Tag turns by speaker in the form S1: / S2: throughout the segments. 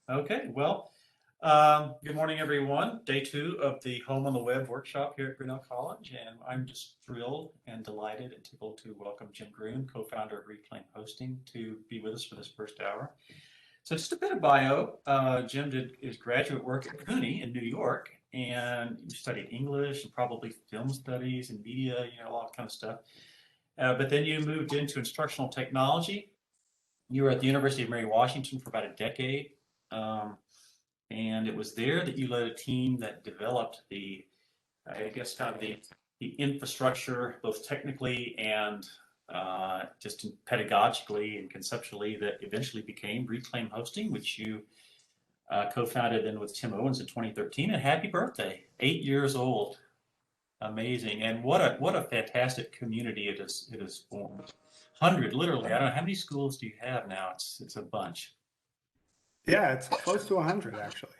S1: Okay, well, good morning, everyone. Day two of the Home on the Web workshop here at Grinnell College, and I'm just thrilled and delighted and tickled to welcome Jim Groom, co-founder of Reclaim Hosting, to be with us for this first hour. So just a bit of bio. Jim did his graduate work at CUNY in New York, and he studied English and probably film studies and media, all that kind of stuff. But then you moved into instructional technology. You were at the University of Mary Washington for about a decade. Um, and it was there that you led a team that developed I guess, kind of the infrastructure, both technically and just pedagogically and conceptually, that eventually became Reclaim Hosting, which you co-founded then with Tim Owens in 2013. And happy birthday, 8 years old. Amazing. And what a fantastic community it is formed. 100, literally. I don't know, how many schools do you have now? It's a bunch.
S2: Yeah, it's close to 100 actually.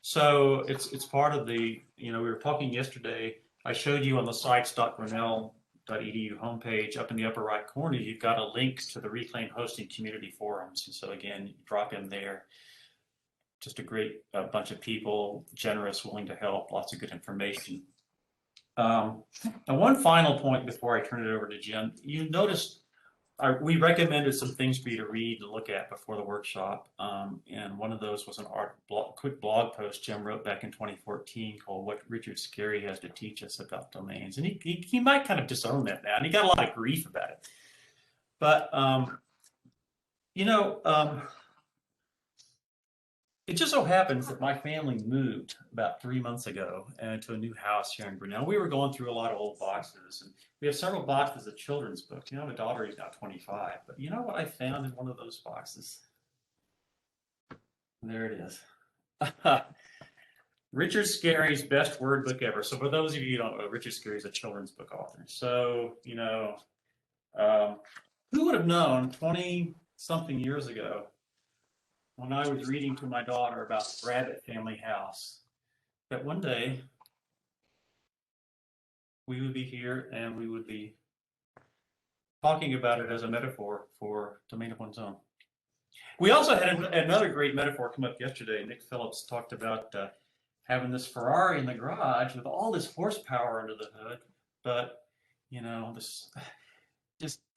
S1: So it's part of we were talking yesterday. I showed you on the sites.grinnell.edu homepage up in the upper right corner, you've got a link to the Reclaim Hosting community forums. And so again, you drop in there. Just a great bunch of people, generous, willing to help, lots of good information. And one final point before I turn it over to Jim. You noticed we recommended some things for you to read and look at before the workshop, and one of those was quick blog post Jim wrote back in 2014 called "What Richard Scarry Has to Teach Us About Domains," and he might kind of disown that now, and he got a lot of grief about it. But you know, it just so happens that my family moved about 3 months ago to a new house here in Grinnell. We were going through a lot of old boxes, and we have several boxes of children's books. I have a daughter who's now 25, but you know what I found in one of those boxes? There it is. Richard Scarry's best word book ever. So for those of you who don't know, Richard Scarry is a children's book author. So, who would have known 20-something years ago, when I was reading to my daughter about Rabbit Family House, that one day we would be here and we would be talking about it as a metaphor for domain of one's own. We also had another great metaphor come up yesterday. Nick Phillips talked about having this Ferrari in the garage with all this horsepower under the hood, but this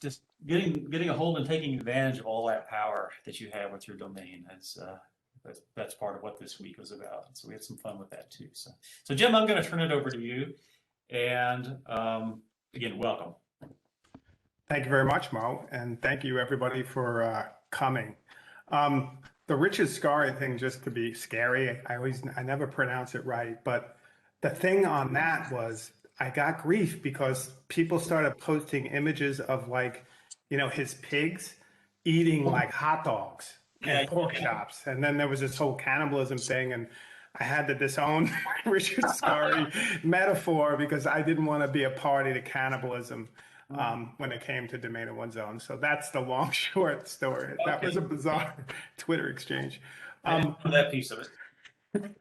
S1: just getting a hold and taking advantage of all that power that you have with your domain. That's part of what this week was about. So we had some fun with that too. So Jim, I'm going to turn it over to you, and again, welcome.
S2: Thank you very much, Mo, and thank you everybody for coming. The Richard Scarry thing, just to be scary, I never pronounce it right, but the thing on that was I got grief because people started posting images of his pigs eating like hot dogs and pork chops, and then there was this whole cannibalism thing, and I had to disown Richard Scarry metaphor because I didn't want to be a party to cannibalism. When it came to domain of one's own. So that's the long, short story. Okay. That was a bizarre Twitter exchange.
S1: That piece of
S2: it.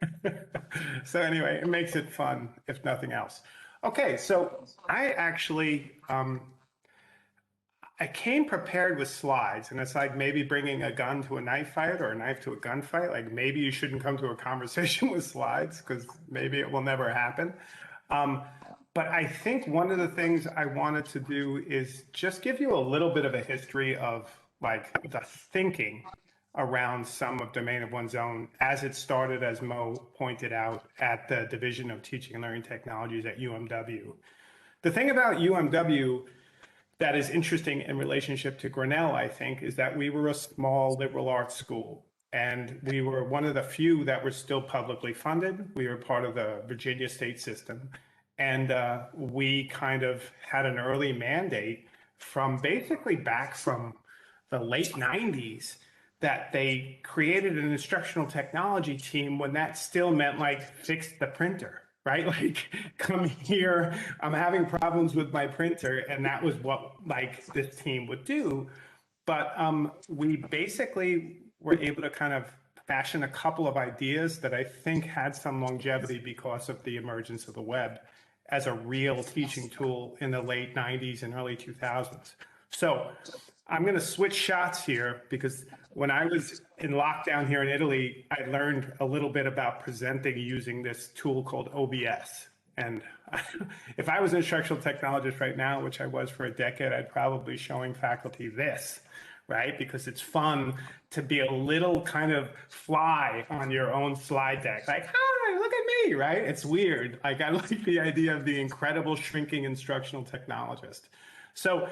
S2: So anyway, it makes it fun, if nothing else. Okay, so I actually, I came prepared with slides, and it's like maybe bringing a gun to a knife fight or a knife to a gunfight. Like maybe you shouldn't come to a conversation with slides because maybe it will never happen. But I think one of the things I wanted to do is just give you a little bit of a history of the thinking around some of domain of one's own as it started, as Mo pointed out, at the Division of Teaching and Learning Technologies at UMW. The thing about UMW that is interesting in relationship to Grinnell, I think, is that we were a small liberal arts school. And we were one of the few that were still publicly funded. We were part of the Virginia state system. And we kind of had an early mandate from basically back from the late 90s that they created an instructional technology team when that still meant fix the printer, right? Come here, I'm having problems with my printer. And that was what this team would do. But we basically were able to kind of fashion a couple of ideas that I think had some longevity because of the emergence of the web as a real teaching tool in the late 90s and early 2000s. So I'm going to switch shots here because when I was in lockdown here in Italy, I learned a little bit about presenting using this tool called OBS. And if I was an instructional technologist right now, which I was for a decade, I'd probably be showing faculty this, right? Because it's fun to be a little kind of fly on your own slide deck. Like, hi, look at me, right? It's weird. Like, I like the idea of the incredible shrinking instructional technologist. So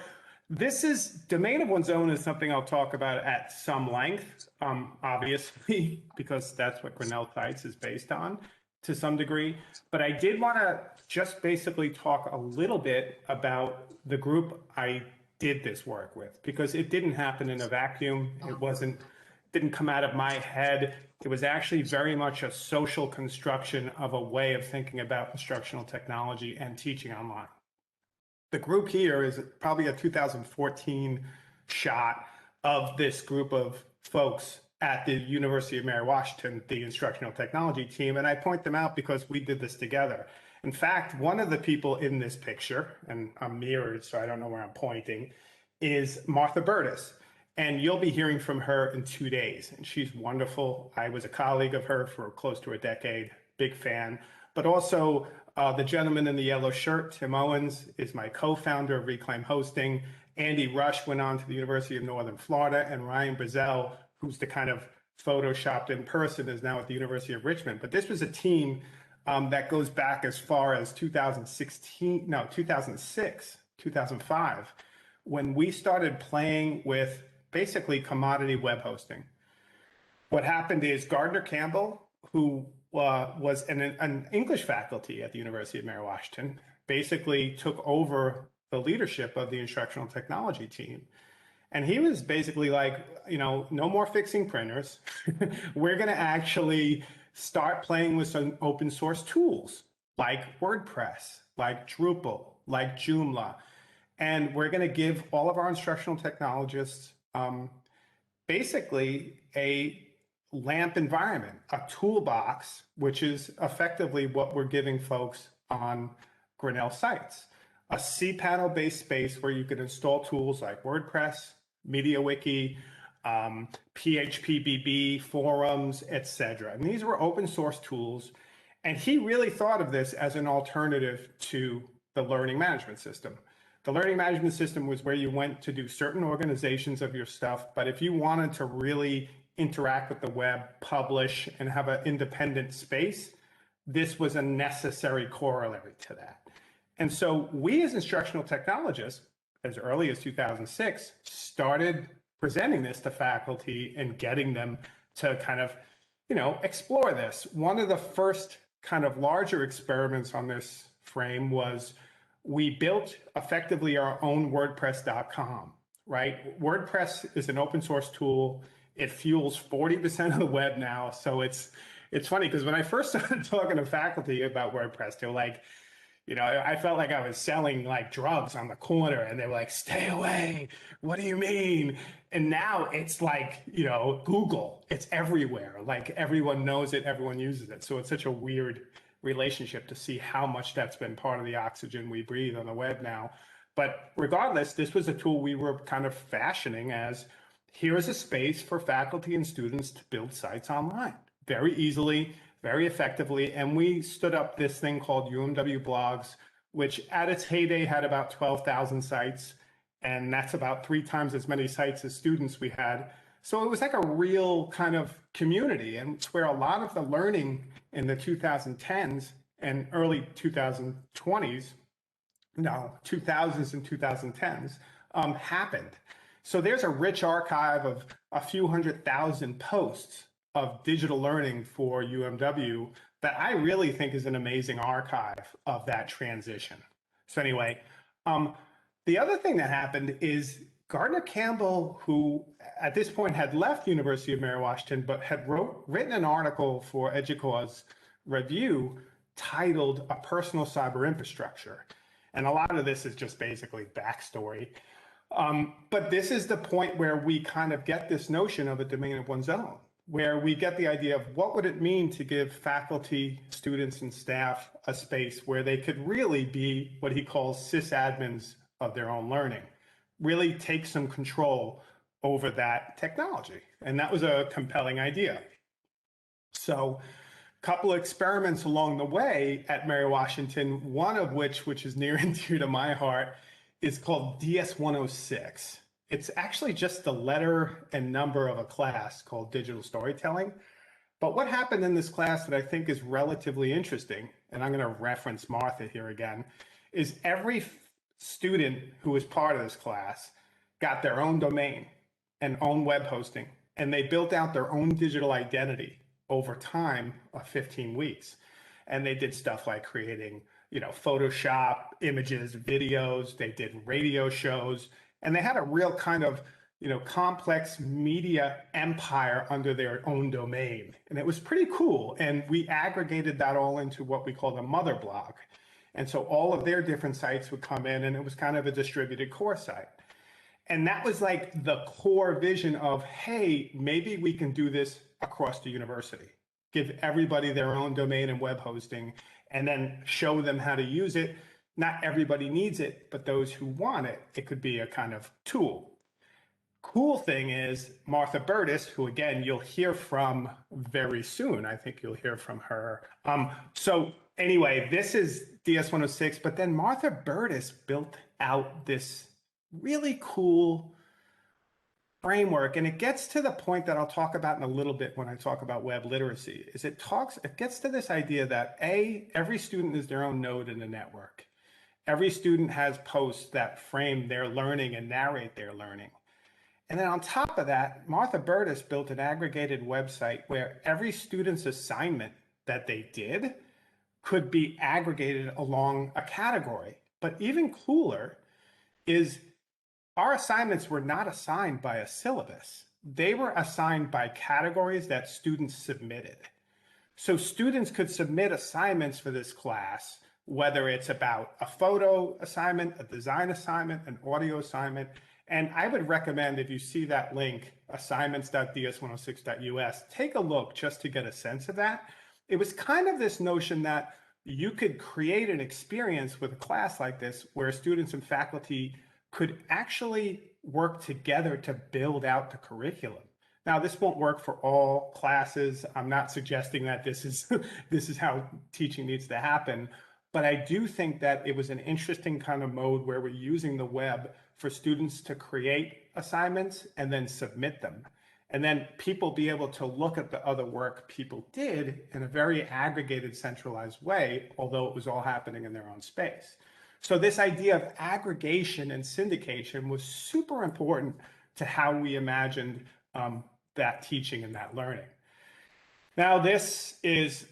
S2: this is domain of one's own is something I'll talk about at some length, obviously, because that's what Grinnell Sites is based on to some degree. But I did want to just basically talk a little bit about the group I did this work with, because it didn't happen in a vacuum. Didn't come out of my head. It was actually very much a social construction of a way of thinking about instructional technology and teaching online. The group here is probably a 2014 shot of this group of folks at the University of Mary Washington, the instructional technology team. And I point them out because we did this together. In fact, one of the people in this picture, and I'm mirrored, so I don't know where I'm pointing, is Martha Burtis. And you'll be hearing from her in 2 days. And she's wonderful. I was a colleague of her for close to a decade, big fan. But also the gentleman in the yellow shirt, Tim Owens, is my co-founder of Reclaim Hosting. Andy Rush went on to the University of Northern Florida, and Ryan Brazel, who's the kind of photoshopped in person, is now at the University of Richmond. But this was a team that goes back as far as 2006, 2005, when we started playing with basically commodity web hosting. What happened is Gardner Campbell, who was an English faculty at the University of Mary Washington, basically took over the leadership of the instructional technology team. And he was basically like, no more fixing printers. We're going to actually start playing with some open source tools like WordPress, like Drupal, like Joomla. And we're going to give all of our instructional technologists basically a LAMP environment, a toolbox, which is effectively what we're giving folks on Grinnell Sites. A cPanel-based space where you can install tools like WordPress, MediaWiki, PHPBB, forums, etc. And these were open source tools. And he really thought of this as an alternative to the learning management system. The learning management system was where you went to do certain organizations of your stuff. But if you wanted to really interact with the web, publish, and have an independent space, this was a necessary corollary to that. And so we as instructional technologists, as early as 2006, started presenting this to faculty and getting them to kind of, explore this. One of the first kind of larger experiments on this frame was we built effectively our own WordPress.com, right? WordPress is an open source tool. It fuels 40% of the web now. So it's funny because when I first started talking to faculty about WordPress, they were like, I felt like I was selling like drugs on the corner, and they were like, stay away. What do you mean? And now it's like, Google, it's everywhere. Like everyone knows it, everyone uses it. So it's such a weird relationship to see how much that's been part of the oxygen we breathe on the web now. But regardless, this was a tool we were kind of fashioning as, here is a space for faculty and students to build sites online very easily, very effectively. And we stood up this thing called UMW Blogs, which at its heyday had about 12,000 sites. And that's about 3 times as many sites as students we had. So it was like a real kind of community. And it's where a lot of the learning in the 2010s and early 2020s, 2000s and 2010s happened. So there's a rich archive of a few 100,000 posts of digital learning for UMW that I really think is an amazing archive of that transition. So anyway, the other thing that happened is Gardner Campbell, who at this point had left University of Mary Washington, but had written an article for EDUCAUSE Review titled A Personal Cyber Infrastructure. And a lot of this is just basically backstory. But this is the point where we kind of get this notion of a domain of one's own, where we get the idea of what would it mean to give faculty, students, and staff a space where they could really be what he calls sysadmins of their own learning. really take some control over that technology. And that was a compelling idea. So a couple of experiments along the way at Mary Washington, one of which is near and dear to my heart, is called DS-106. It's actually just the letter and number of a class called digital storytelling. But what happened in this class that I think is relatively interesting, and I'm going to reference Martha here again, is every student who was part of this class got their own domain and own web hosting, and they built out their own digital identity over time of 15 weeks. And they did stuff like creating, Photoshop images, videos, they did radio shows, and they had a real kind of complex media empire under their own domain. And it was pretty cool. And we aggregated that all into what we call the mother blog. And so all of their different sites would come in, and it was kind of a distributed core site. And that was like the core vision of, hey, maybe we can do this across the university. Give everybody their own domain and web hosting, and then show them how to use it. Not everybody needs it, but those who want it, it could be a kind of tool. Cool thing is Martha Burtis, who again you'll hear from very soon. I think you'll hear from her. So anyway, this is DS-106, but then Martha Burtis built out this really cool framework, and it gets to the point that I'll talk about in a little bit when I talk about web literacy. Is it gets to this idea that every student is their own node in the network. Every student has posts that frame their learning and narrate their learning. And then on top of that, Martha Burtis built an aggregated website where every student's assignment that they did could be aggregated along a category. But even cooler is our assignments were not assigned by a syllabus. They were assigned by categories that students submitted. So students could submit assignments for this class, whether it's about a photo assignment, a design assignment, an audio assignment. And I would recommend, if you see that link, assignments.ds106.us, take a look just to get a sense of that. It was kind of this notion that you could create an experience with a class like this where students and faculty could actually work together to build out the curriculum. Now, this won't work for all classes. I'm not suggesting that this is how teaching needs to happen, but I do think that it was an interesting kind of mode where we're using the web for students to create assignments and then submit them. And then people be able to look at the other work people did in a very aggregated, centralized way, although it was all happening in their own space. So this idea of aggregation and syndication was super important to how we imagined that teaching and that learning. Now, this is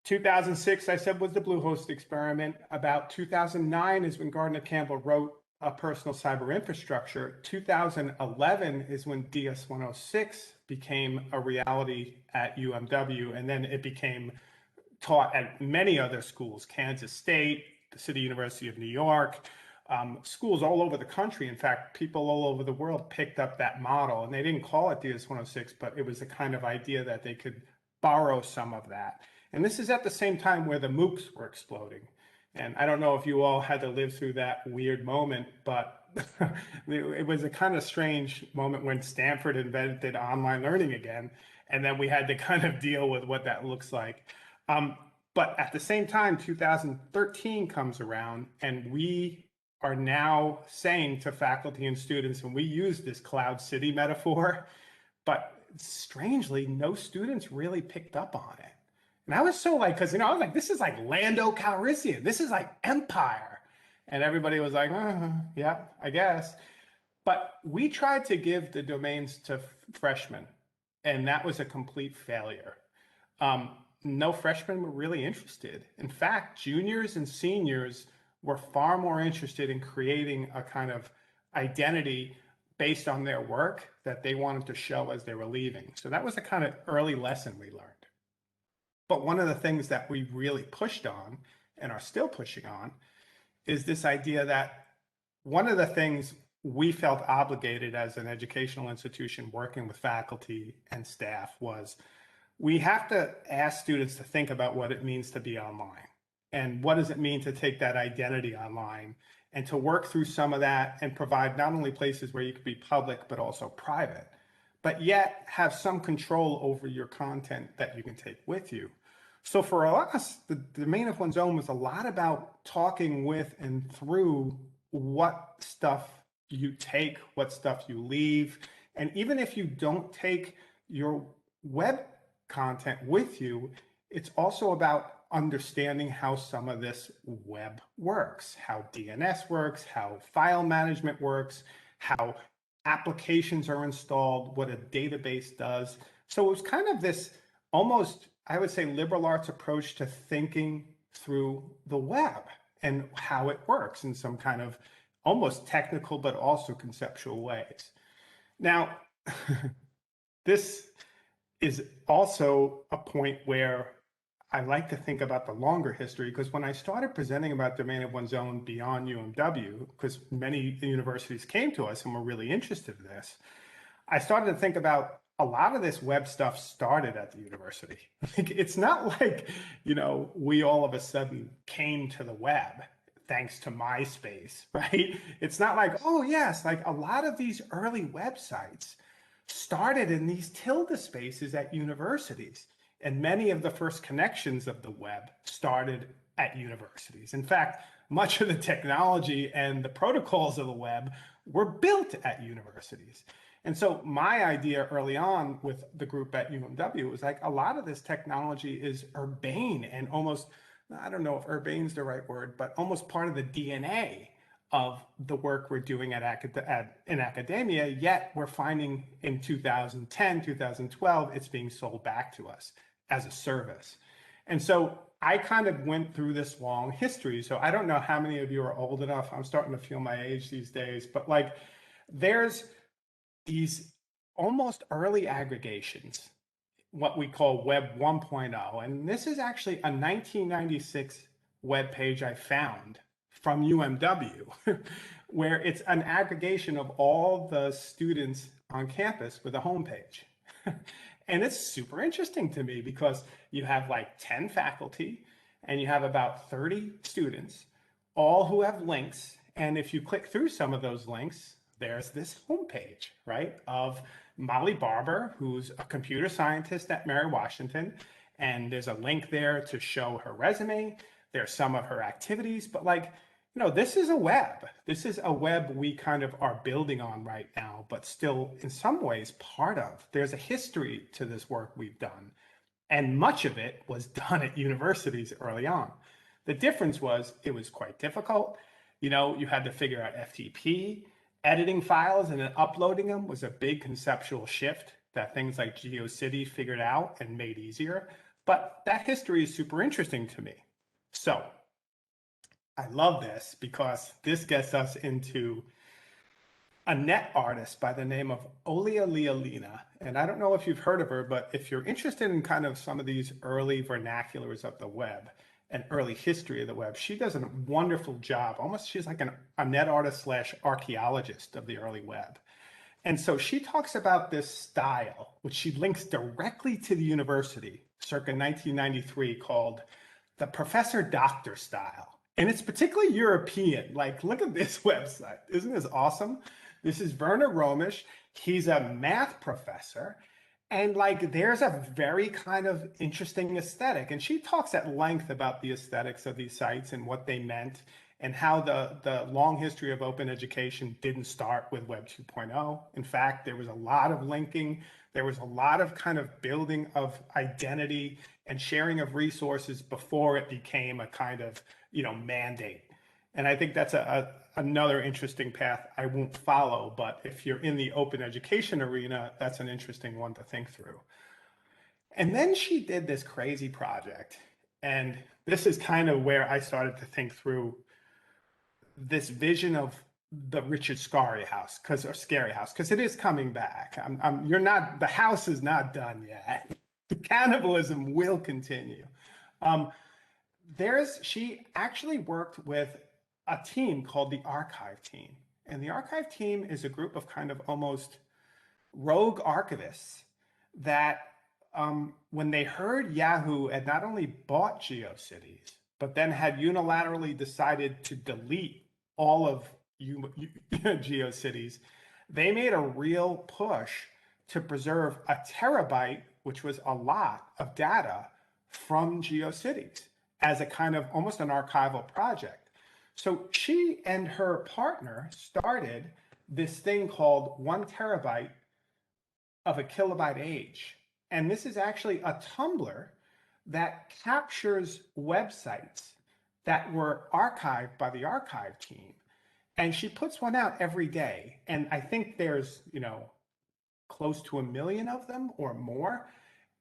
S2: 2006, I said, was the Bluehost experiment. About 2009 is when Gardner Campbell wrote A Personal Cyber Infrastructure. 2011 is when DS-106 became a reality at UMW, and then it became taught at many other schools, Kansas State, the City University of New York, schools all over the country. In fact, people all over the world picked up that model, and they didn't call it DS-106, but it was the kind of idea that they could borrow some of that. And this is at the same time where the MOOCs were exploding. And I don't know if you all had to live through that weird moment, but it was a kind of strange moment when Stanford invented online learning again. And then we had to kind of deal with what that looks like. But at the same time, 2013 comes around, and we are now saying to faculty and students, and we use this cloud city metaphor, but strangely, no students really picked up on it. And I was so like, because, I was like, this is like Lando Calrissian. This is like Empire. And everybody was like, yeah, I guess. But we tried to give the domains to freshmen, and that was a complete failure. No freshmen were really interested. In fact, juniors and seniors were far more interested in creating a kind of identity based on their work that they wanted to show as they were leaving. So that was a kind of early lesson we learned. But one of the things that we really pushed on and are still pushing on is this idea that one of the things we felt obligated as an educational institution working with faculty and staff was we have to ask students to think about what it means to be online. And what does it mean to take that identity online and to work through some of that and provide not only places where you could be public, but also private, but yet have some control over your content that you can take with you. So for us, the domain of one's own was a lot about talking with and through what stuff you take, what stuff you leave. And even if you don't take your web content with you, it's also about understanding how some of this web works, how DNS works, how file management works, how applications are installed, what a database does. So it was kind of this almost, I would say, liberal arts approach to thinking through the web and how it works in some kind of almost technical, but also conceptual ways. Now, this is also a point where I like to think about the longer history, because when I started presenting about domain of one's own beyond UMW, because many universities came to us and were really interested in this, I started to think about a lot of this web stuff started at the university. It's not like, we all of a sudden came to the web thanks to MySpace, right? It's not like, oh yes, like a lot of these early websites started in these tilde spaces at universities. And many of the first connections of the web started at universities. In fact, much of the technology and the protocols of the web were built at universities. And so my idea early on with the group at UMW was like, a lot of this technology is urbane and almost, I don't know if urbane is the right word, but almost part of the DNA of the work we're doing in academia, yet we're finding in 2010, 2012, it's being sold back to us as a service. And so I kind of went through this long history. So I don't know how many of you are old enough. I'm starting to feel my age these days, but like there's these almost early aggregations, what we call Web 1.0. And this is actually a 1996 web page I found from UMW, where it's an aggregation of all the students on campus with a homepage. And it's super interesting to me because you have like 10 faculty and you have about 30 students, all who have links. And if you click through some of those links, there's this homepage, right, of Molly Barber, who's a computer scientist at Mary Washington. And there's a link there to show her resume. There's some of her activities, but like, this is a web. This is a web we kind of are building on right now, but still in some ways part of. There's a history to this work we've done. And much of it was done at universities early on. The difference was it was quite difficult. You had to figure out FTP. Editing files and then uploading them was a big conceptual shift that things like GeoCity figured out and made easier. But that history is super interesting to me. So I love this because this gets us into a net artist by the name of Olia Lealina. And I don't know if you've heard of her, but if you're interested in kind of some of these early vernaculars of the web and early history of the web, she does a wonderful job. Almost she's like a net artist slash archaeologist of the early web. And so she talks about this style, which she links directly to the university circa 1993, called the Professor Doctor style. And it's particularly European. Like, look at this website. Isn't this awesome? This is Werner Romisch. He's a math professor. And like, there's a very kind of interesting aesthetic. And she talks at length about the aesthetics of these sites and what they meant and how the long history of open education didn't start with Web 2.0. In fact, there was a lot of linking. There was a lot of kind of building of identity and sharing of resources before it became a kind of, mandate. And I think that's another interesting path I won't follow, but if you're in the open education arena, that's an interesting one to think through. And then she did this crazy project. And this is kind of where I started to think through this vision of the Richard Scarry house, because it is coming back. The house is not done yet. The cannibalism will continue. She actually worked with a team called the archive team. And the archive team is a group of kind of almost rogue archivists that when they heard Yahoo had not only bought GeoCities, but then had unilaterally decided to delete all of GeoCities, they made a real push to preserve a terabyte, which was a lot of data from GeoCities as a kind of almost an archival project. So she and her partner started this thing called 1 terabyte of a kilobyte age. And this is actually a Tumblr that captures websites that were archived by the archive team. And she puts one out every day. And I think there's, close to 1 million of them or more.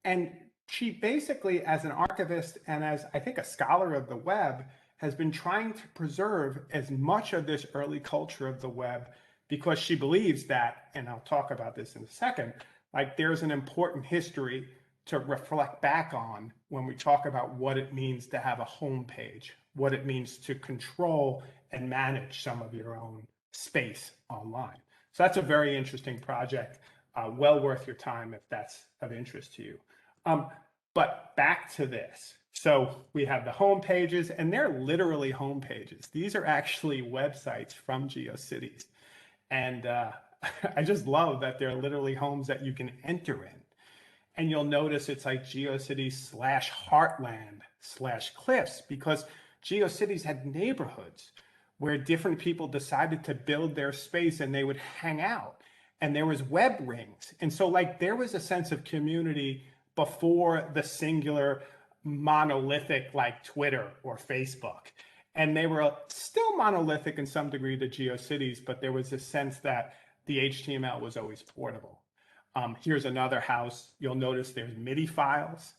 S2: And she basically, as an archivist and as I think a scholar of the web, has been trying to preserve as much of this early culture of the web because she believes that, and I'll talk about this in a second, like there's an important history to reflect back on when we talk about what it means to have a home page, what it means to control and manage some of your own space online. So that's a very interesting project, well worth your time if that's of interest to you. But back to this. So we have the home pages, and they're literally home pages. These are actually websites from GeoCities. And I just love that they're literally homes that you can enter in. And you'll notice it's like GeoCities/Heartland/Cliffs because GeoCities had neighborhoods where different people decided to build their space and they would hang out. And there was web rings. And so like there was a sense of community before the singular monolithic like Twitter or Facebook. And they were still monolithic in some degree to GeoCities, but there was a sense that the HTML was always portable. Here's another house. You'll notice there's MIDI files.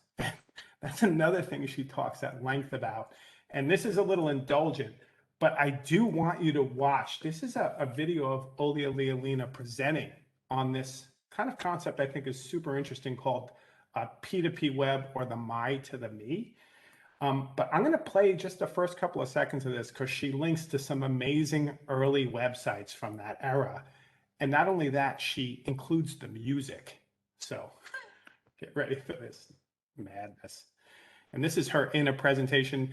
S2: That's another thing she talks at length about. And this is a little indulgent, but I do want you to watch. This is a video of Olia Lealina presenting on this kind of concept I think is super interesting called P2P web, or the my to the me. But I'm going to play just the first couple of seconds of this because she links to some amazing early websites from that era. And not only that, she includes the music. So get ready for this madness. And this is her in a presentation.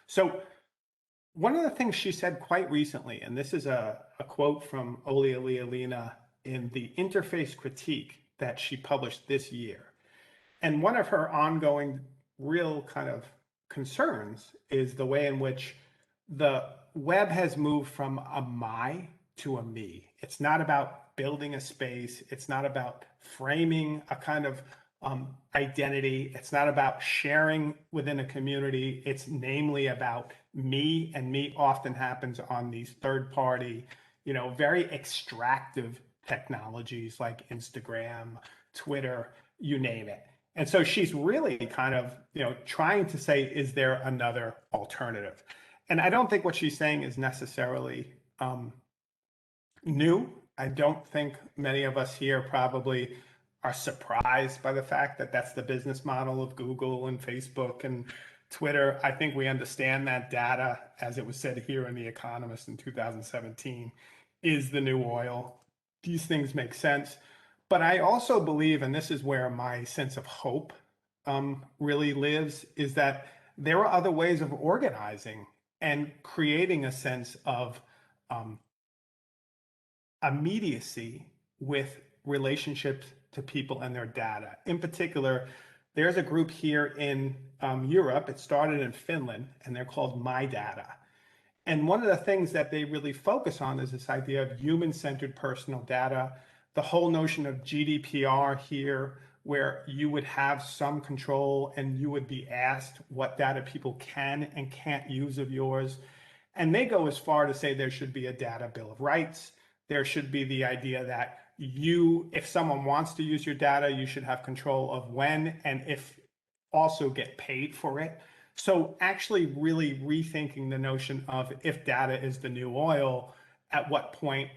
S2: So one of the things she said quite recently, and this is a quote from Olia Lealina in the Interface Critique that she published this year. And one of her ongoing real kind of concerns is the way in which the web has moved from a my to a me. It's not about building a space. It's not about framing a kind of identity. It's not about sharing within a community. It's namely about me, and me often happens on these third party, very extractive technologies like Instagram, Twitter, you name it. And so she's really kind of, trying to say, is there another alternative? And I don't think what she's saying is necessarily new. I don't think many of us here probably are surprised by the fact that that's the business model of Google and Facebook and Twitter. I think we understand that data, as it was said here in The Economist in 2017, is the new oil. These things make sense. But I also believe, and this is where my sense of hope really lives, is that there are other ways of organizing and creating a sense of immediacy with relationships to people and their data. In particular, there's a group here in Europe. It started in Finland, and they're called My Data. And one of the things that they really focus on is this idea of human-centered personal data. the whole notion of GDPR here, where you would have some control and you would be asked what data people can and can't use of yours. And they go as far to say there should be a data bill of rights. There should be the idea that you, if someone wants to use your data, you should have control of when and if also get paid for it. So actually really rethinking the notion of if data is the new oil, at what point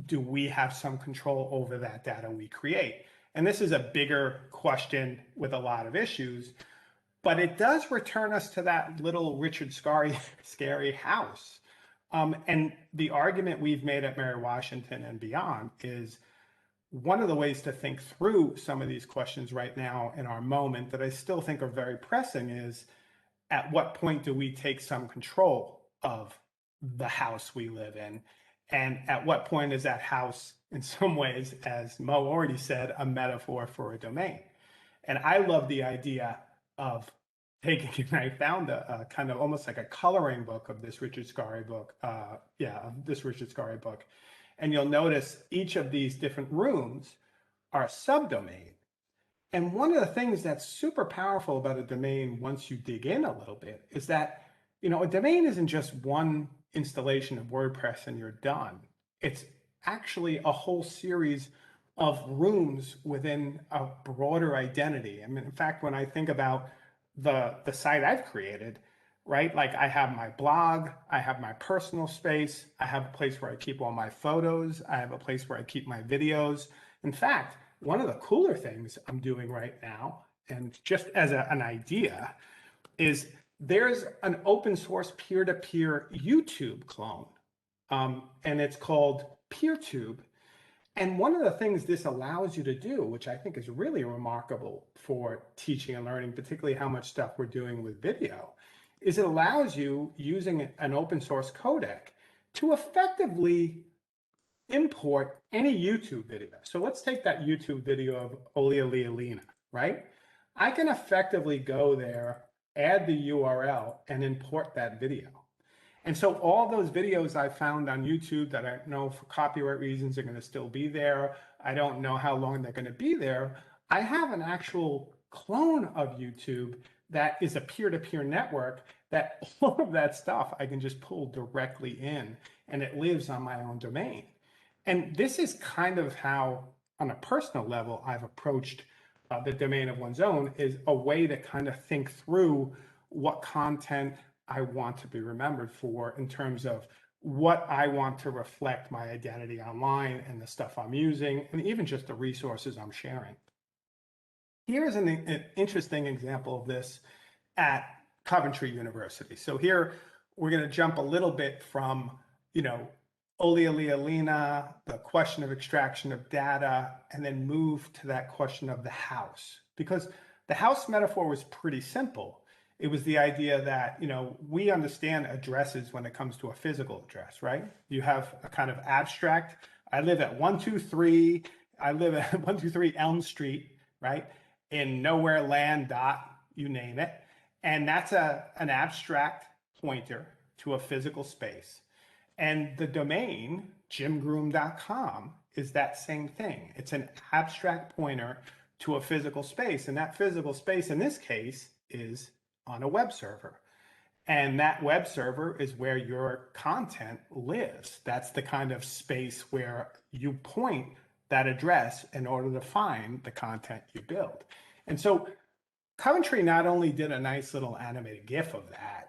S2: do we have some control over that data we create? And this is a bigger question with a lot of issues, but it does return us to that little Richard Scarry house. And the argument we've made at Mary Washington and beyond is one of the ways to think through some of these questions right now in our moment that I still think are very pressing is at what point do we take some control of the house we live in? And at what point is that house, in some ways, as Mo already said, a metaphor for a domain? And I love the idea of taking, and I found a kind of almost like a coloring book of this Richard Scarry book. Of this Richard Scarry book. And you'll notice each of these different rooms are a subdomain. And one of the things that's super powerful about a domain once you dig in a little bit is that, a domain isn't just one installation of WordPress and you're done. It's actually a whole series of rooms within a broader identity. I mean, in fact, when I think about the site I've created, right? Like I have my blog, I have my personal space, I have a place where I keep all my photos, I have a place where I keep my videos. In fact, one of the cooler things I'm doing right now, and just as an idea, is there's an open source peer-to-peer YouTube clone, and it's called PeerTube. And one of the things this allows you to do, which I think is really remarkable for teaching and learning, particularly how much stuff we're doing with video, is it allows you, using an open source codec, to effectively import any YouTube video. So let's take that YouTube video of Olia Lealina, right? I can effectively go there, add the URL, and import that video. And so all those videos I found on YouTube that I know for copyright reasons are going to still be there, I don't know how long they're going to be there, I have an actual clone of YouTube that is a peer-to-peer network that all of that stuff I can just pull directly in, and it lives on my own domain. And this is kind of how, on a personal level, I've approached the domain of one's own, is a way to kind of think through what content I want to be remembered for in terms of what I want to reflect my identity online and the stuff I'm using, and even just the resources I'm sharing. Here's an interesting example of this at Coventry University. So here we're going to jump a little bit from, Olia Lealina, the question of extraction of data, and then move to that question of the house. Because the house metaphor was pretty simple. It was the idea that, we understand addresses when it comes to a physical address, right? You have a kind of abstract, I live at 123, I live at 123 Elm Street, right? In nowhere land dot, you name it. And that's an abstract pointer to a physical space. And the domain, jimgroom.com, is that same thing. It's an abstract pointer to a physical space. And that physical space in this case is on a web server. And that web server is where your content lives. That's the kind of space where you point that address in order to find the content you build. And so Coventry not only did a nice little animated GIF of that,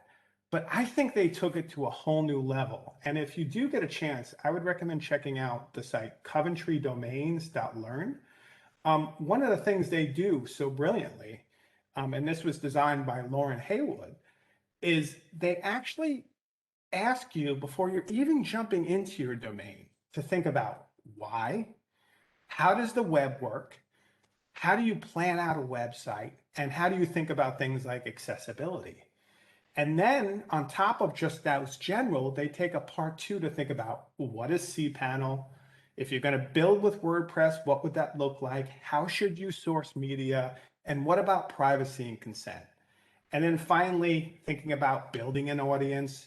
S2: but I think they took it to a whole new level. And if you do get a chance, I would recommend checking out the site coventrydomains.learn. One of the things they do so brilliantly, and this was designed by Lauren Haywood, is they actually ask you before you're even jumping into your domain to think about why, how does the web work, how do you plan out a website, and how do you think about things like accessibility? And then on top of just those general, they take a part two to think about, well, what is cPanel? If you're going to build with WordPress, what would that look like? How should you source media? And what about privacy and consent? And then finally, thinking about building an audience,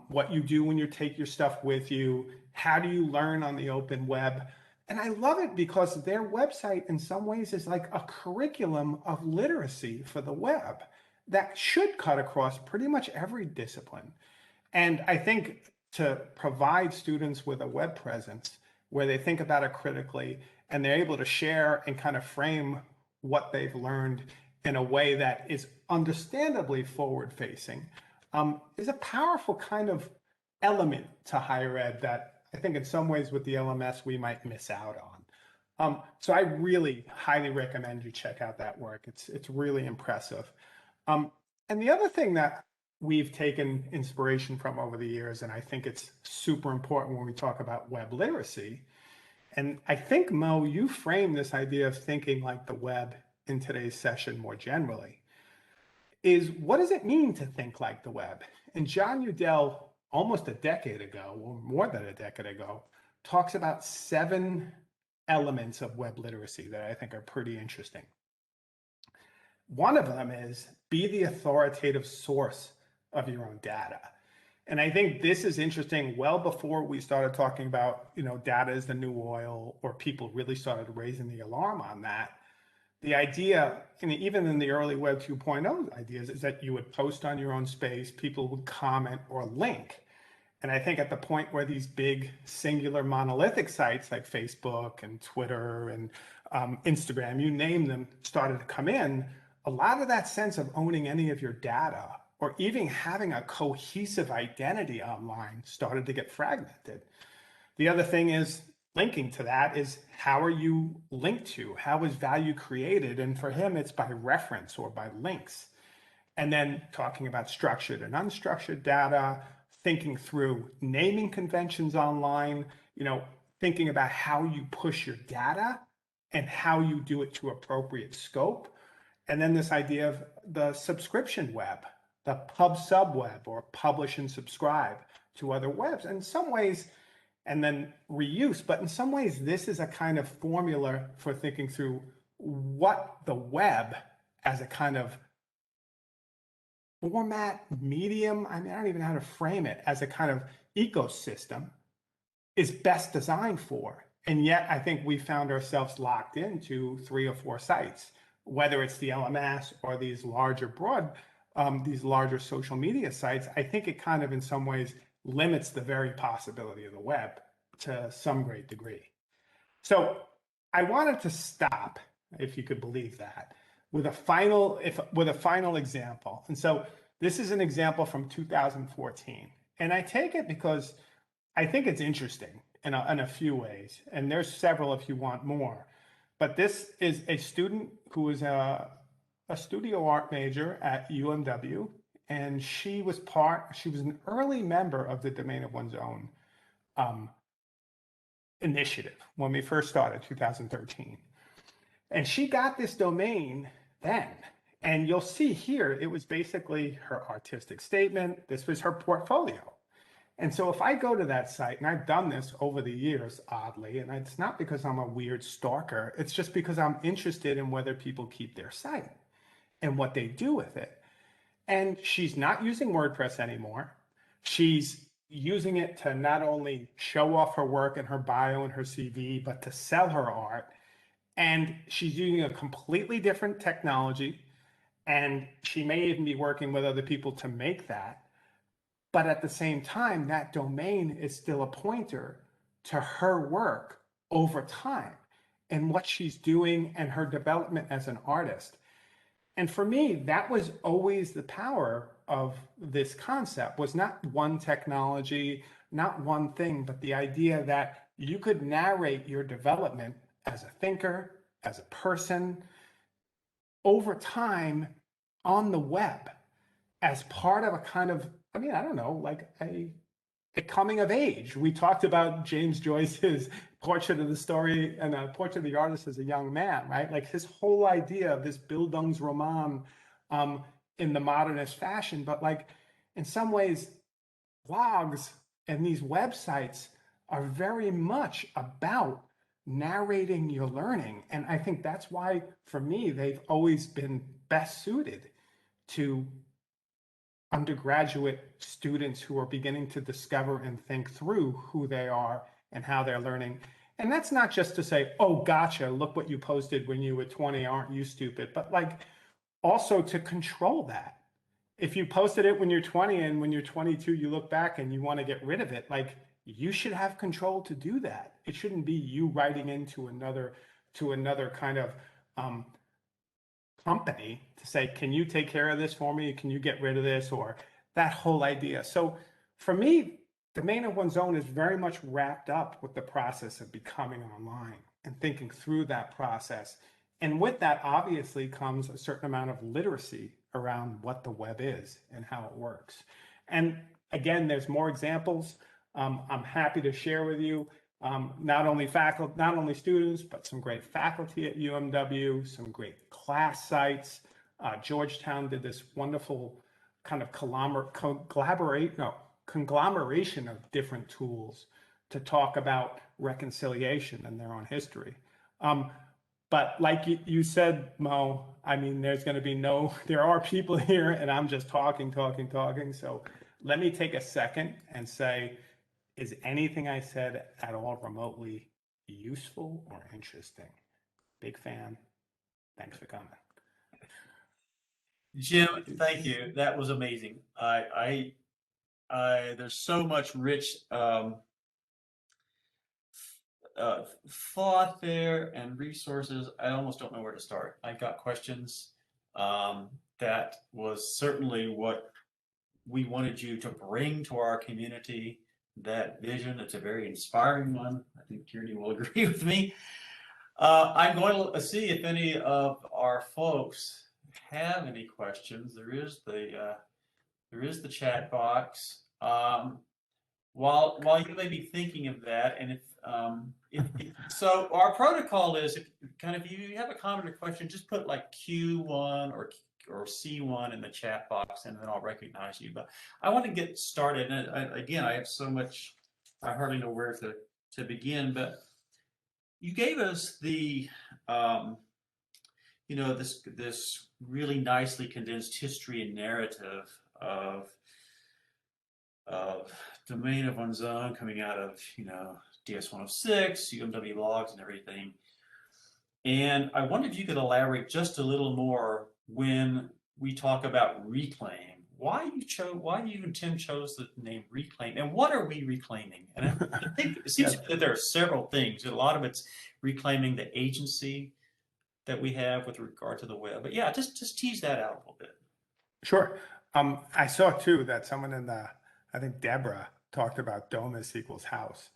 S2: what you do when you take your stuff with you, how do you learn on the open web? And I love it because their website, in some ways, is like a curriculum of literacy for the web that should cut across pretty much every discipline. And I think to provide students with a web presence where they think about it critically and they're able to share and kind of frame what they've learned in a way that is understandably forward facing is a powerful kind of element to higher ed that I think in some ways with the LMS we might miss out on. So I really highly recommend you check out that work. It's really impressive. Um, and the other thing that we've taken inspiration from over the years, and I think it's super important when we talk about web literacy, and I think, Mo, you framed this idea of thinking like the web in today's session more generally, is what does it mean to think like the web? And John Udell, almost a decade ago, or more than a decade ago, talks about 7 elements of web literacy that I think are pretty interesting. One of them is be the authoritative source of your own data. And I think this is interesting well before we started talking about, data is the new oil, or people really started raising the alarm on that. The idea, and even in the early Web 2.0 ideas, is that you would post on your own space, people would comment or link. And I think at the point where these big singular monolithic sites like Facebook and Twitter and Instagram, you name them, started to come in, a lot of that sense of owning any of your data or even having a cohesive identity online started to get fragmented. The other thing is linking to that is how are you linked to? How is value created? And for him, it's by reference or by links. And then talking about structured and unstructured data, thinking through naming conventions online, thinking about how you push your data and how you do it to appropriate scope. And then this idea of the subscription web, the pub sub web, or publish and subscribe to other webs. In some ways, and then reuse, but in some ways, this is a kind of formula for thinking through what the web as a kind of format, medium, I don't even know how to frame it, as a kind of ecosystem is best designed for. And yet I think we found ourselves locked into 3 or 4 sites, whether it's the LMS or these larger these larger social media sites. I think it kind of in some ways limits the very possibility of the web to some great degree. So I wanted to stop, if you could believe that, with a final example. And so this is an example from 2014. And I take it because I think it's interesting in a few ways. And there's several if you want more. But this is a student who is a studio art major at UMW. And she was an early member of the Domain of One's Own initiative when we first started, 2013. And she got this domain then. And you'll see here, it was basically her artistic statement. This was her portfolio. And so if I go to that site, and I've done this over the years, oddly, and it's not because I'm a weird stalker, it's just because I'm interested in whether people keep their site and what they do with it. And she's not using WordPress anymore. She's using it to not only show off her work and her bio and her CV, but to sell her art. And she's using a completely different technology. And she may even be working with other people to make that. But at the same time, that domain is still a pointer to her work over time and what she's doing and her development as an artist. And for me, that was always the power of this concept, was not one technology, not one thing, but the idea that you could narrate your development as a thinker, as a person, over time on the web as part of a kind of, I don't know, like a coming of age. We talked about James Joyce's Portrait of the Story and a Portrait of the Artist as a young man, right? Like his whole idea of this Bildungsroman in the modernist fashion, but like in some ways, blogs and these websites are very much about narrating your learning. And I think that's why, for me, they've always been best suited to undergraduate students who are beginning to discover and think through who they are and how they're learning. And that's not just to say, oh, gotcha, look what you posted when you were 20, aren't you stupid? But like also to control that. If you posted it when you're 20 and when you're 22, you look back and you want to get rid of it, like you should have control to do that. It shouldn't be you writing into another kind of um, company to say, can you take care of this for me? Can you get rid of this? Or that whole idea. So for me, domain of one's own is very much wrapped up with the process of becoming online and thinking through that process. And with that, obviously, comes a certain amount of literacy around what the web is and how it works. And again, there's more examples. I'm happy to share with you not only faculty, not only students, but some great faculty at UMW, some great class sites. Georgetown did this wonderful kind of conglomeration of different tools to talk about reconciliation and their own history. But like you said, Mo, I mean, there's going to be there are people here and I'm just talking. So let me take a second and say, is anything I said at all remotely useful or interesting? Big fan. Thanks for coming.
S1: Jim, thank you. That was amazing. There's so much rich thought there and resources. I almost don't know where to start. I've got questions. That was certainly what we wanted you to bring to our community. That vision. It's a very inspiring one. I think Tierney will agree with me. I'm going to see if any of our folks have any questions. There is the chat box. While you may be thinking of that, and if so, our protocol is if you have a comment or question, just put like Q1 or C1 in the chat box, and then I'll recognize you. But I want to get started, and again, I have so much, I hardly know where to begin. But you gave us the this really nicely condensed history and narrative of domain of one's own coming out of DS 106, UMW logs, and everything. And I wonder if you could elaborate just a little more when we talk about reclaim. Why you and Tim chose the name reclaim, and what are we reclaiming? And I think it seems that there are several things. A lot of it's reclaiming the agency that we have with regard to the web. But yeah, just tease that out a little bit.
S2: Sure. I saw too that someone I think Deborah talked about domus equals house.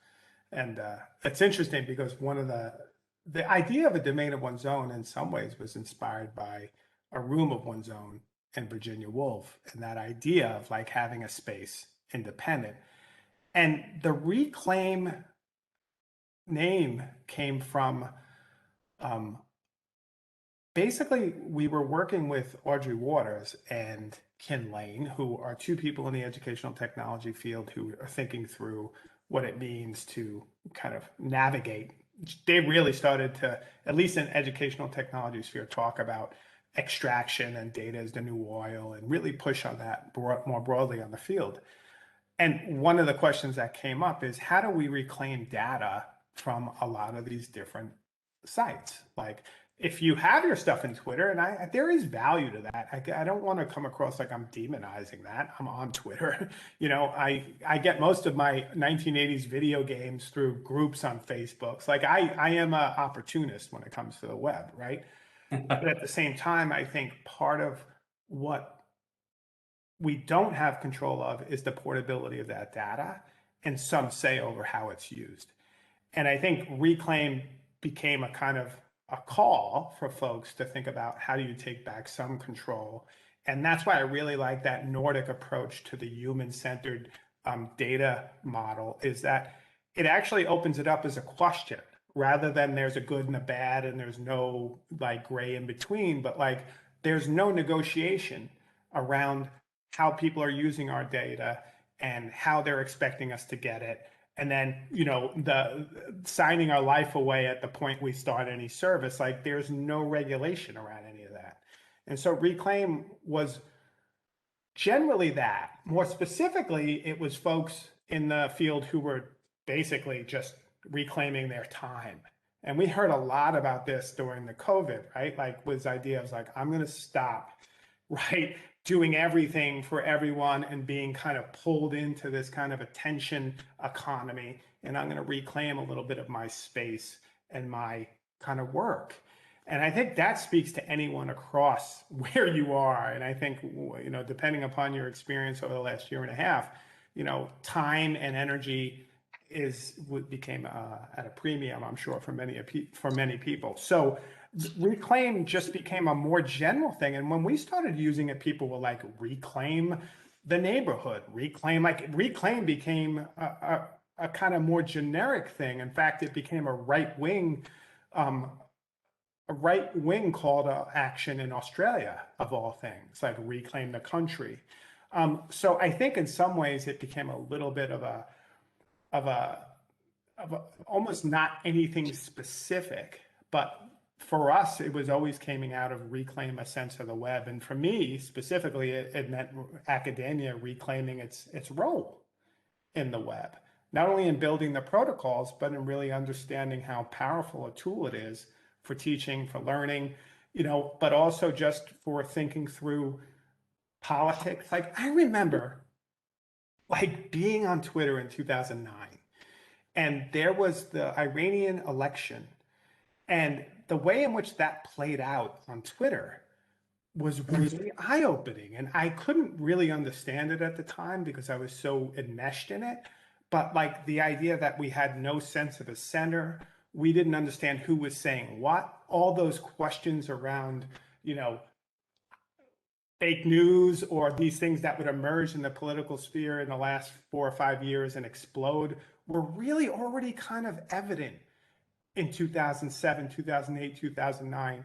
S2: And it's interesting because one of the idea of a domain of one's own in some ways was inspired by a room of one's own in Virginia Woolf, and that idea of like having a space independent. And the reclaim name came from basically we were working with Audrey Waters and Ken Lane, who are two people in the educational technology field who are thinking through what it means to kind of navigate. They really started to, at least in educational technology sphere, talk about extraction and data as the new oil and really push on that more broadly on the field. And one of the questions that came up is how do we reclaim data from a lot of these different sites? Like if you have your stuff in Twitter, and there is value to that. I don't want to come across like I'm demonizing that. I'm on Twitter. I get most of my 1980s video games through groups on Facebook. Like I am an opportunist when it comes to the web, right? But at the same time, I think part of what we don't have control of is the portability of that data and some say over how it's used. And I think Reclaim became a kind of a call for folks to think about how do you take back some control. And that's why I really like that Nordic approach to the human-centered data model, is that it actually opens it up as a question rather than there's a good and a bad and there's no like gray in between, but like there's no negotiation around how people are using our data and how they're expecting us to get it. And then, the signing our life away at the point we start any service, like there's no regulation around any of that. And so Reclaim was generally that. More specifically, it was folks in the field who were basically just reclaiming their time. And we heard a lot about this during the COVID, right? Like was ideas like, I'm going to stop, right? Doing everything for everyone and being kind of pulled into this kind of attention economy. And I'm going to reclaim a little bit of my space and my kind of work. And I think that speaks to anyone across where you are. And I think, depending upon your experience over the last year and a half, time and energy became at a premium, I'm sure, for many people. So reclaim just became a more general thing. And when we started using it, people were like, reclaim the neighborhood, reclaim became a kind of more generic thing. In fact, it became um, a right wing call to action in Australia, of all things, like reclaim the country. So I think in some ways it became a little bit of a almost not anything specific, but for us, it was always coming out of reclaim a sense of the web. And for me specifically, it meant academia reclaiming its role in the web, not only in building the protocols, but in really understanding how powerful a tool it is for teaching, for learning, but also just for thinking through politics. Like I remember like being on Twitter in 2009, and there was the Iranian election, and the way in which that played out on Twitter was really eye-opening. And I couldn't really understand it at the time because I was so enmeshed in it. But like the idea that we had no sense of a center, we didn't understand who was saying what, all those questions around, you know, fake news or these things that would emerge in the political sphere in the last 4 or 5 years and explode were really already kind of evident in 2007, 2008, 2009.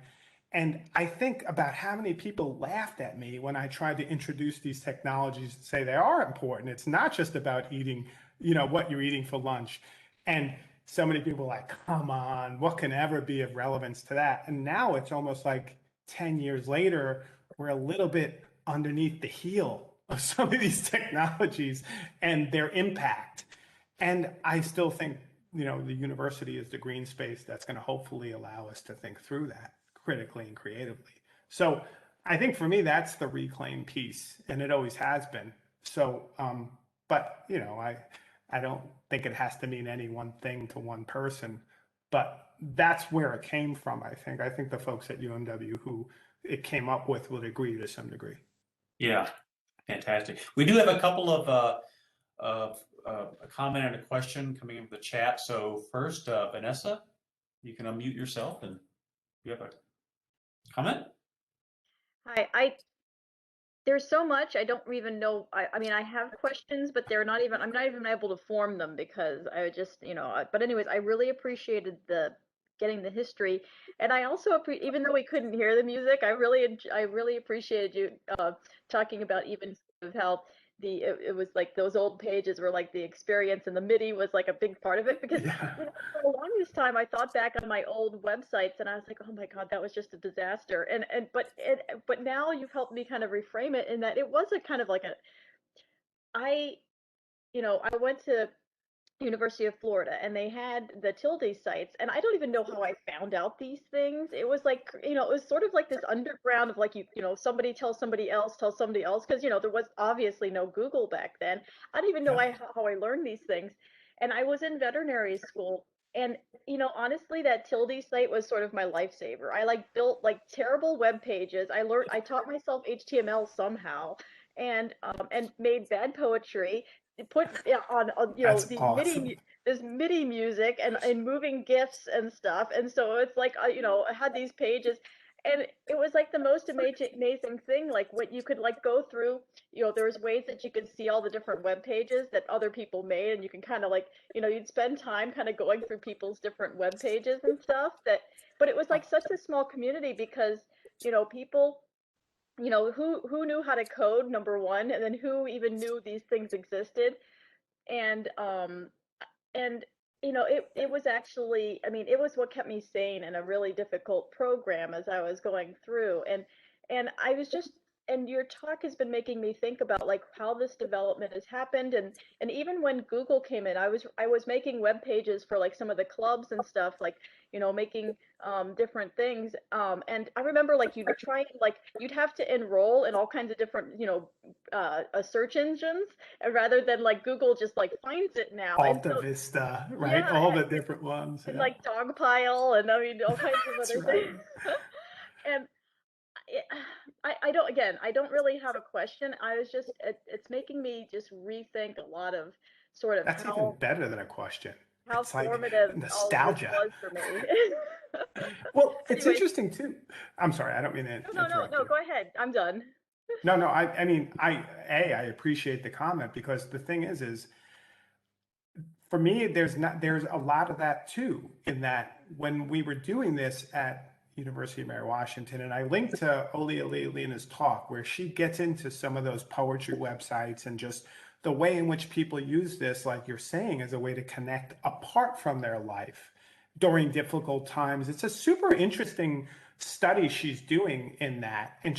S2: And I think about how many people laughed at me when I tried to introduce these technologies and say they are important. It's not just about eating, what you're eating for lunch. And so many people are like, come on, what can ever be of relevance to that? And now it's almost like 10 years later, we're a little bit underneath the heel of some of these technologies and their impact. And I still think, the university is the green space that's going to hopefully allow us to think through that critically and creatively. So I think for me, that's the reclaim piece, and it always has been. So, but I don't think it has to mean any one thing to one person, but that's where it came from. I think the folks at UMW who it came up with would agree to some degree.
S1: Yeah, fantastic. We do have a couple of a comment and a question coming in the chat. So first, Vanessa, you can unmute yourself and you have a comment.
S3: Hi, there's so much I don't even know. I mean, I have questions, but I'm not even able to form them because I would just, but anyways, I really appreciated the getting the history. And I also, even though we couldn't hear the music, I really appreciated you talking about even sort of how it was like those old pages were like the experience, and the MIDI was like a big part of it because
S2: Yeah.
S3: for the longest time I thought back on my old websites and I was like, oh my God, that was just a disaster. But now you've helped me kind of reframe it in that it was a kind of like I I went to University of Florida and they had the tilde sites, and I don't even know how I found out these things. It was like, it was sort of like this underground of like, somebody tells somebody else, because there was obviously no Google back then. I don't even know
S2: Yeah.
S3: how I learned these things. And I was in veterinary school, and honestly, that tilde site was sort of my lifesaver. I like built like terrible web pages. I taught myself HTML somehow, and made bad poetry, put on
S2: That's
S3: these
S2: awesome.
S3: this MIDI music and moving GIFs and stuff. And so it's like, I had these pages, and it was like the most amazing thing. Like what you could like go through, there was ways that you could see all the different web pages that other people made, and you can kind of like, you'd spend time kind of going through people's different web pages and stuff but it was like such a small community because, people, who knew how to code, number one, and then who even knew these things existed. And um and it was actually, I mean, it was what kept me sane in a really difficult program as I was going through. And I was just, and your talk has been making me think about like how this development has happened, and even when Google came in, I was making web pages for like some of the clubs and stuff, like making different things, and I remember like you'd try and like you'd have to enroll in all kinds of different search engines, and rather than like Google just like finds it now, and
S2: Alta
S3: so
S2: Vista, right?
S3: yeah,
S2: All the different ones.
S3: and
S2: Yeah,
S3: like Dogpile, and I mean all kinds of
S2: that's
S3: other
S2: right.
S3: things. And it, I don't, again, I don't really have a question. I was just, it's making me just rethink a lot of sort of
S2: That's even better than a question.
S3: how
S2: It's like
S3: formative all of this
S2: nostalgia.
S3: was for me.
S2: Well, it's
S3: Anyways,
S2: interesting too. I'm sorry, I don't mean to interrupt
S3: no,
S2: you.
S3: go ahead. I'm done.
S2: No, no, I mean, I appreciate the comment because the thing is for me, there's a lot of that too, in that when we were doing this at University of Mary Washington, and I linked to Olia Lena's talk where she gets into some of those poetry websites and just the way in which people use this, like you're saying, as a way to connect apart from their life during difficult times. It's a super interesting study she's doing in that. And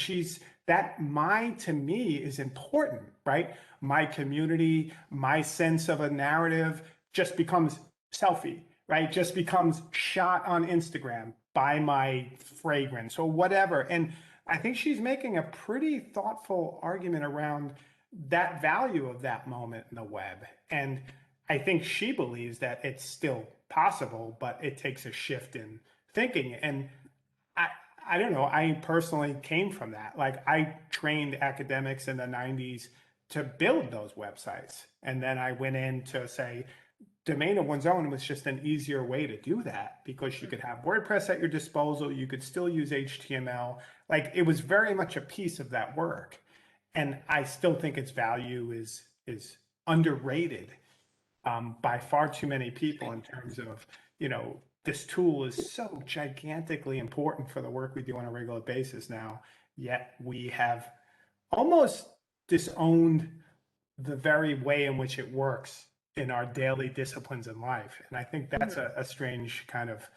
S2: that my to me is important, right? My community, my sense of a narrative just becomes selfie, right? Just becomes shot on Instagram by my fragrance or whatever. And I think she's making a pretty thoughtful argument around that value of that moment in the web. And I think she believes that it's still possible, but it takes a shift in thinking. And I, I don't know. I personally came from that. Like I trained academics in the 90s to build those websites. And then I went in to say, domain of one's own was just an easier way to do that because you could have WordPress at your disposal. You could still use HTML. Like it was very much a piece of that work. And I still think its value is underrated by far too many people in terms of, this tool is so gigantically important for the work we do on a regular basis now, yet we have almost disowned the very way in which it works in our daily disciplines in life. And I think that's a strange kind of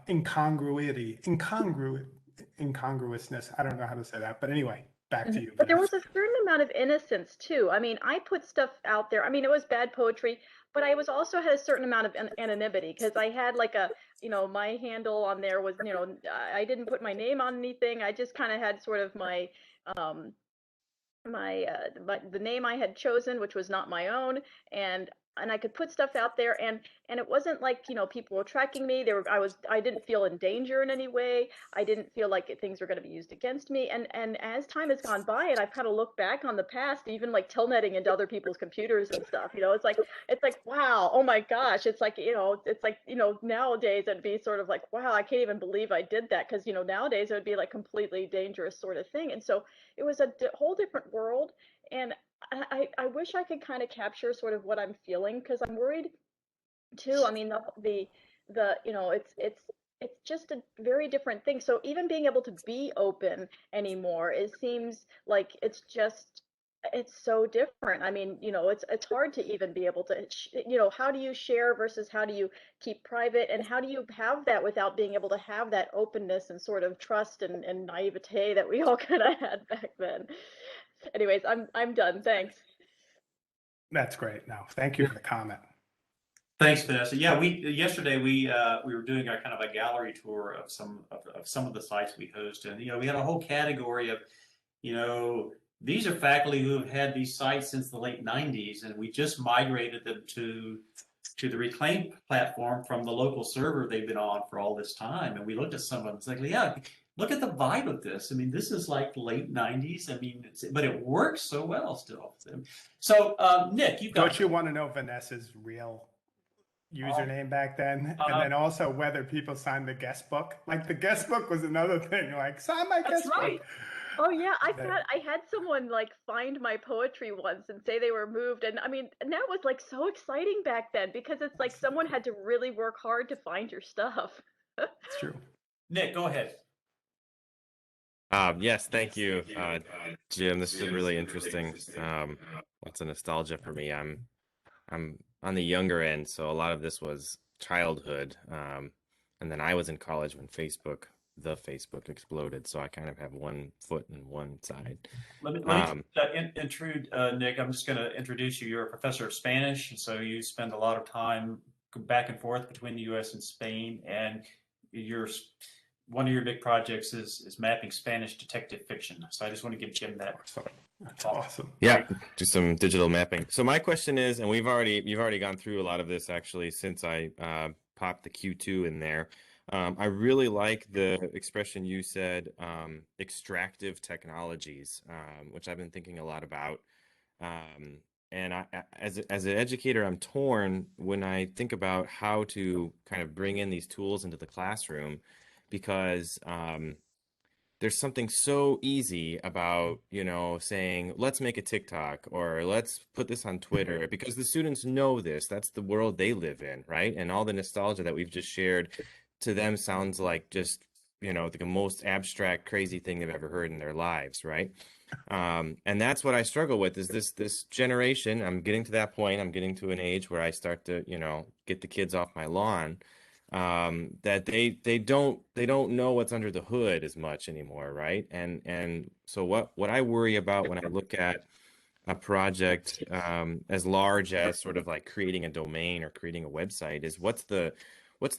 S2: incongruousness. I don't know how to say that, but anyway, back to you,
S3: But there
S2: Vanessa.
S3: was a certain amount of innocence too. I mean, I put stuff out there. I mean, it was bad poetry, but I was also had a certain amount of anonymity because I had like a, my handle on there was, I didn't put my name on anything. I just kind of had sort of um, the name I had chosen, which was not my own, and I could put stuff out there, and it wasn't like people were tracking me. I didn't feel in danger in any way. I didn't feel like things were going to be used against me. And as time has gone by, and I've kind of looked back on the past, even like telnetting into other people's computers and stuff. It's like wow, oh my gosh, it's like nowadays it'd be sort of like wow, I can't even believe I did that because nowadays it would be like completely dangerous sort of thing. And so it was a whole different world, and I wish I could kind of capture sort of what I'm feeling because I'm worried too. I mean the it's just a very different thing. So even being able to be open anymore, it seems like it's so different. I mean, it's hard to even be able to, how do you share versus how do you keep private, and how do you have that without being able to have that openness and sort of trust and naivete that we all kind of had back then. Anyways, I'm done. Thanks.
S2: That's great. No, thank you for the comment.
S1: Thanks, Vanessa. Yeah, yesterday we were doing a kind of a gallery tour of some of the sites we host, and we had a whole category of these are faculty who have had these sites since the late 90s, and we just migrated them to the Reclaim platform from the local server they've been on for all this time. And we looked at some of them. It's like, yeah, look at the vibe of this. I mean, this is like late 90s. I mean, but it works so well still. So, Nick, you've got.
S2: Don't you want to know Vanessa's real username back then? And then also whether people signed the guest book. Like the guest book was another thing. Like, sign my guest book.
S3: Oh yeah, I had someone like find my poetry once and say they were moved, and I mean, and that was like so exciting back then because it's like someone had to really work hard to find your stuff.
S2: It's true.
S1: Nick, go ahead.
S4: Yes, thank you, Jim. This is really interesting. Lots of nostalgia for me. I'm on the younger end, so a lot of this was childhood. And then I was in college when Facebook the Facebook exploded. So I kind of have one foot in one side.
S1: Let me intrude, Nick. I'm just going to introduce you. You're a professor of Spanish, and so you spend a lot of time back and forth between the U.S. and Spain, and your one of your big projects is mapping Spanish detective fiction. So I just want to give Jim that.
S2: Awesome. That's awesome.
S4: Yeah, do some digital mapping. So my question is, and you've already gone through a lot of this actually since I popped the Q2 in there. I really like the expression you said, extractive technologies, which I've been thinking a lot about. And as an educator, I'm torn when I think about how to kind of bring in these tools into the classroom, because there's something so easy about, saying, let's make a TikTok or let's put this on Twitter, because the students know this. That's the world they live in, right? And all the nostalgia that we've just shared to them sounds like just, the most abstract, crazy thing they've ever heard in their lives, right? And that's what I struggle with is this generation. I'm getting to that point. I'm getting to an age where I start to, get the kids off my lawn, that they don't know what's under the hood as much anymore, right? And so what I worry about when I look at a project as large as sort of like creating a domain or creating a website is what's the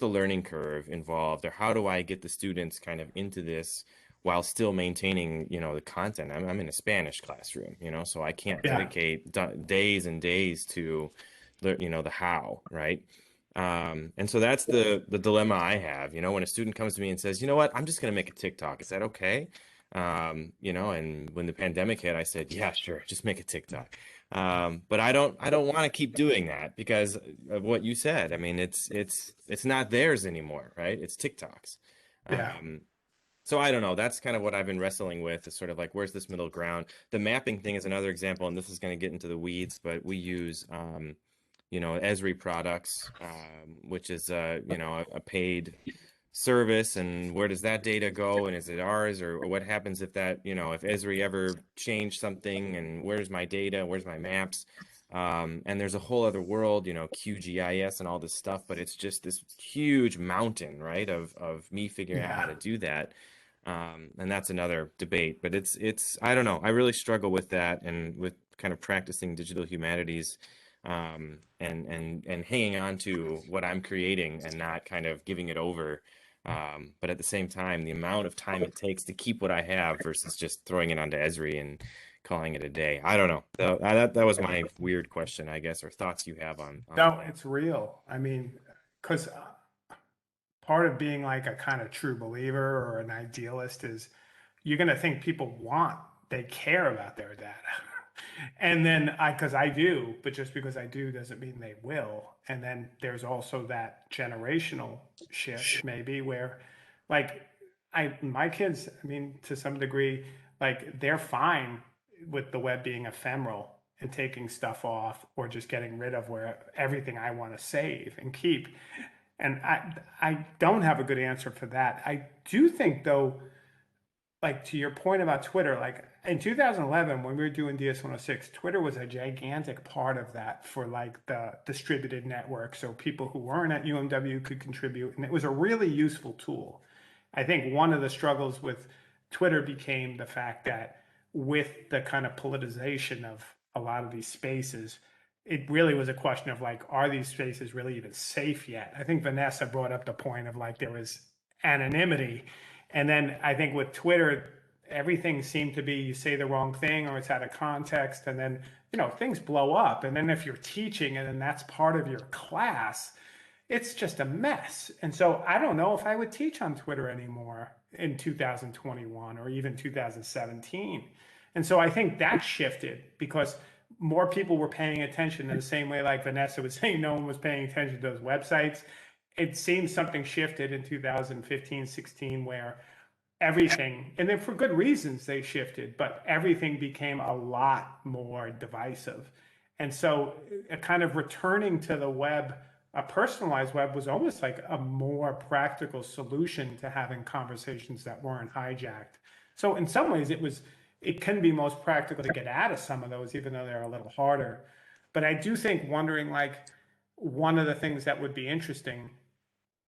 S4: learning curve involved, or how do I get the students kind of into this while still maintaining, the content. I'm in a Spanish classroom, so I can't dedicate days and days to the how, right? And so that's the dilemma I have, when a student comes to me and says, you know what, I'm just going to make a TikTok. Is that okay? And when the pandemic hit, I said, yeah, sure, just make a TikTok. But I don't want to keep doing that because of what you said. I mean, it's not theirs anymore, right? It's TikTok's.
S2: Yeah.
S4: So I don't know. That's kind of what I've been wrestling with, is sort of like, where's this middle ground? The mapping thing is another example, and this is going to get into the weeds, but we use, Esri products, which is, a paid service. And where does that data go? And is it ours? Or what happens if that, if Esri ever changed something, and where's my data? Where's my maps? And there's a whole other world, QGIS and all this stuff, but it's just this huge mountain, right, of me figuring out how to do that. And that's another debate, but I don't know. I really struggle with that, and with kind of practicing digital humanities, and hanging on to what I'm creating and not kind of giving it over. But at the same time, the amount of time it takes to keep what I have versus just throwing it onto Esri and calling it a day. I don't know. That was my weird question, I guess, or thoughts you have on
S2: No, it's real. I mean, because part of being like a kind of true believer or an idealist is you're going to think people they care about their data. And then because I do, but just because I do doesn't mean they will. And then there's also that generational shift maybe where like my kids, I mean, to some degree, like they're fine with the web being ephemeral and taking stuff off or just getting rid of everything I want to save and keep. And I don't have a good answer for that. I do think though, like to your point about Twitter, like in 2011 when we were doing DS106, Twitter was a gigantic part of that for like the distributed network. So people who weren't at UMW could contribute, and it was a really useful tool. I think one of the struggles with Twitter became the fact that with the kind of politicization of a lot of these spaces, it really was a question of like, are these spaces really even safe yet? I think Vanessa brought up the point of like there was anonymity. And then I think with Twitter, everything seemed to be you say the wrong thing or it's out of context. And then, things blow up. And then if you're teaching and then that's part of your class, it's just a mess. And so I don't know if I would teach on Twitter anymore in 2021 or even 2017. And so I think that shifted because more people were paying attention in the same way like Vanessa was saying, no one was paying attention to those websites. It seems something shifted in 2015, 16, where everything, and then for good reasons they shifted, but everything became a lot more divisive. And so a kind of returning to the web, a personalized web was almost like a more practical solution to having conversations that weren't hijacked. So in some ways it can be most practical to get out of some of those, even though they're a little harder. But I do think wondering like one of the things that would be interesting,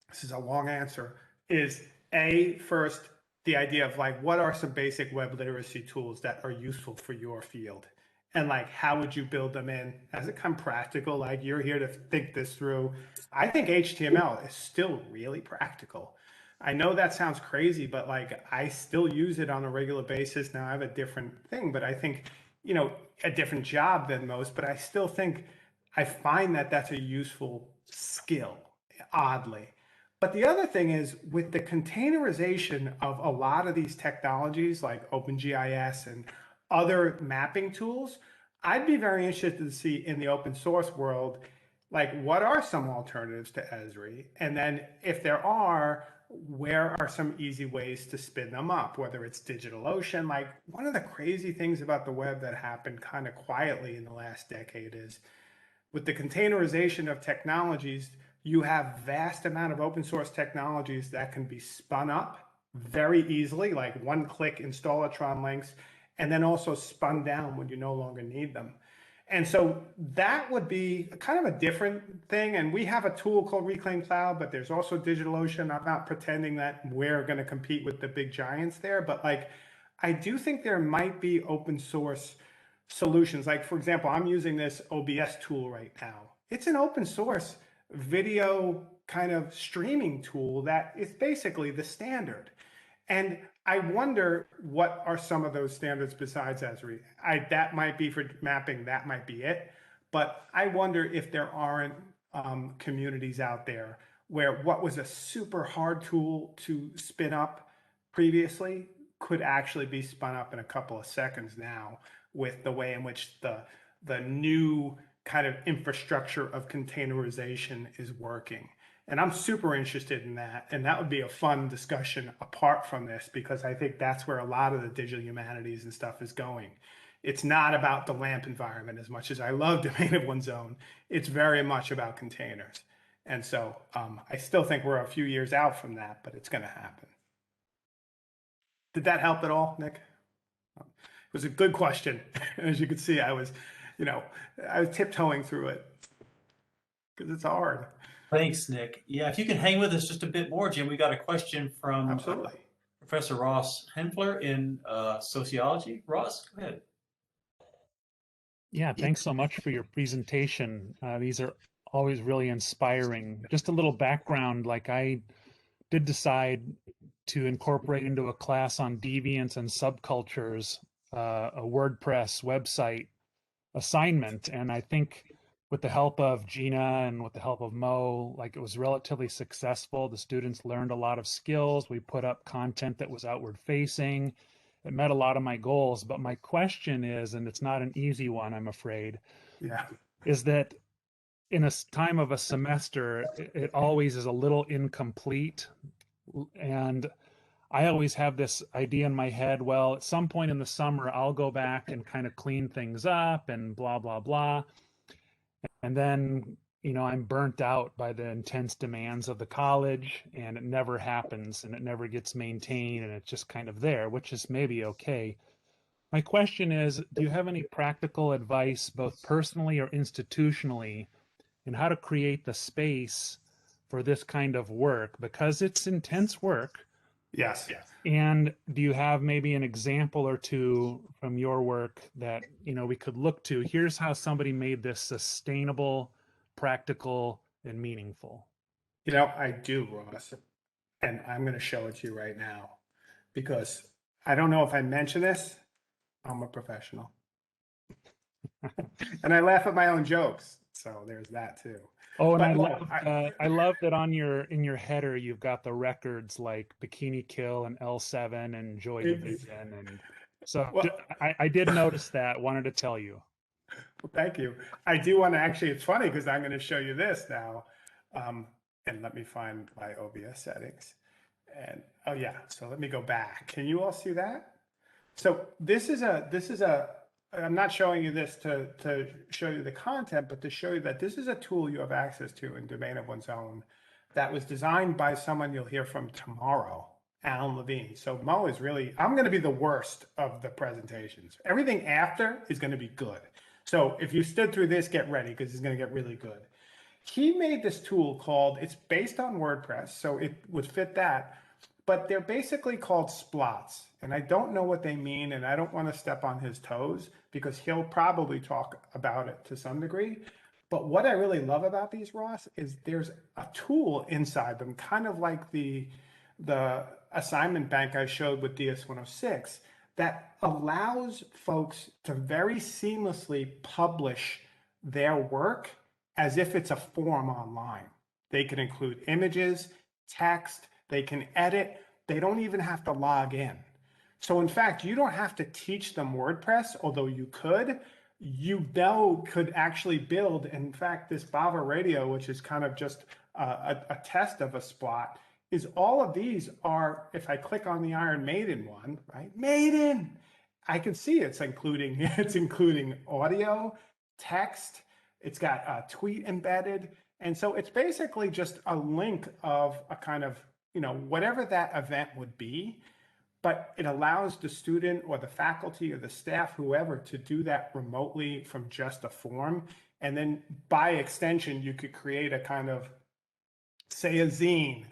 S2: this is a long answer, is First, the idea of like, what are some basic web literacy tools that are useful for your field? And like, how would you build them in? Has it come practical? Like, you're here to think this through. I think HTML is still really practical. I know that sounds crazy, but like, I still use it on a regular basis. Now I have a different thing, but I think, a different job than most, but I still think I find that that's a useful skill, oddly. But the other thing is with the containerization of a lot of these technologies like OpenGIS and other mapping tools, I'd be very interested to see in the open source world, like what are some alternatives to Esri? And then if there are, where are some easy ways to spin them up, whether it's DigitalOcean. Like one of the crazy things about the web that happened kind of quietly in the last decade is with the containerization of technologies, you have vast amount of open source technologies that can be spun up very easily, like one click installatron links, and then also spun down when you no longer need them. And so that would be kind of a different thing. And we have a tool called Reclaim Cloud, but there's also DigitalOcean. I'm not pretending that we're going to compete with the big giants there, but like, I do think there might be open source solutions. Like, for example, I'm using this OBS tool right now. It's an open source video kind of streaming tool that is basically the standard. And I wonder what are some of those standards besides Esri. That might be for mapping, that might be it. But I wonder if there aren't communities out there where what was a super hard tool to spin up previously could actually be spun up in a couple of seconds now with the way in which the new kind of infrastructure of containerization is working. And I'm super interested in that. And that would be a fun discussion apart from this, because I think that's where a lot of the digital humanities and stuff is going. It's not about the LAMP environment as much as I love domain of one's own. It's very much about containers. And so I still think we're a few years out from that, but it's going to happen. Did that help at all, Nick? It was a good question. As you can see, I was tiptoeing through it because it's hard.
S1: Thanks, Nick. Yeah, if you can hang with us just a bit more, Jim, we got a question from
S2: Absolutely.
S1: Professor Ross Henfler in sociology. Ross, go ahead.
S5: Yeah, thanks so much for your presentation. These are always really inspiring. Just a little background, like I did decide to incorporate into a class on deviance and subcultures a WordPress website assignment. And I think with the help of Gina and with the help of Mo, like it was relatively successful. The students learned a lot of skills. We put up content that was outward facing. It met a lot of my goals. But my question is, and it's not an easy one, I'm afraid, is that in a time of a semester, it always is a little incomplete. And I always have this idea in my head, well, at some point in the summer, I'll go back and kind of clean things up and blah, blah, blah. And then, I'm burnt out by the intense demands of the college, and it never happens and it never gets maintained, and it's just kind of there, which is maybe okay. My question is, do you have any practical advice, both personally or institutionally, in how to create the space for this kind of work? Because it's intense work.
S2: Yes.
S5: And do you have maybe an example or two from your work that, we could look to? Here's how somebody made this sustainable, practical, and meaningful.
S2: I do, Ross. And I'm going to show it to you right now because I don't know if I mentioned this. I'm a professional. And I laugh at my own jokes. So there's that too.
S5: Oh, and I love that in your header you've got the records like Bikini Kill and L7 and Joy Division, and so I did notice that. Wanted to tell you.
S2: Well, thank you. I do want to actually. It's funny because I'm going to show you this now, and let me find my OBS settings. And oh yeah, so let me go back. Can you all see that? So this is a. I'm not showing you this to show you the content, but to show you that this is a tool you have access to in domain of one's own that was designed by someone you'll hear from tomorrow, Alan Levine. So Mo is really, I'm going to be the worst of the presentations. Everything after is going to be good. So if you stood through this, get ready because it's going to get really good. He made this tool called, it's based on WordPress, so it would fit that, but they're basically called splots. And I don't know what they mean, and I don't want to step on his toes because he'll probably talk about it to some degree. But what I really love about these, Ross, is there's a tool inside them, kind of like the assignment bank I showed with DS-106, that allows folks to very seamlessly publish their work as if it's a form online. They can include images, text, they can edit. They don't even have to log in. So in fact, you don't have to teach them WordPress, although you could. You now could actually build, in fact, this Bava Radio, which is kind of just a test of a Splot, is all of these are, if I click on the Iron Maiden one, right? Maiden, I can see it's including audio, text, it's got a tweet embedded. And so it's basically just a link of a kind of, whatever that event would be, but it allows the student or the faculty or the staff, whoever, to do that remotely from just a form. And then by extension, you could create a kind of, say, a zine,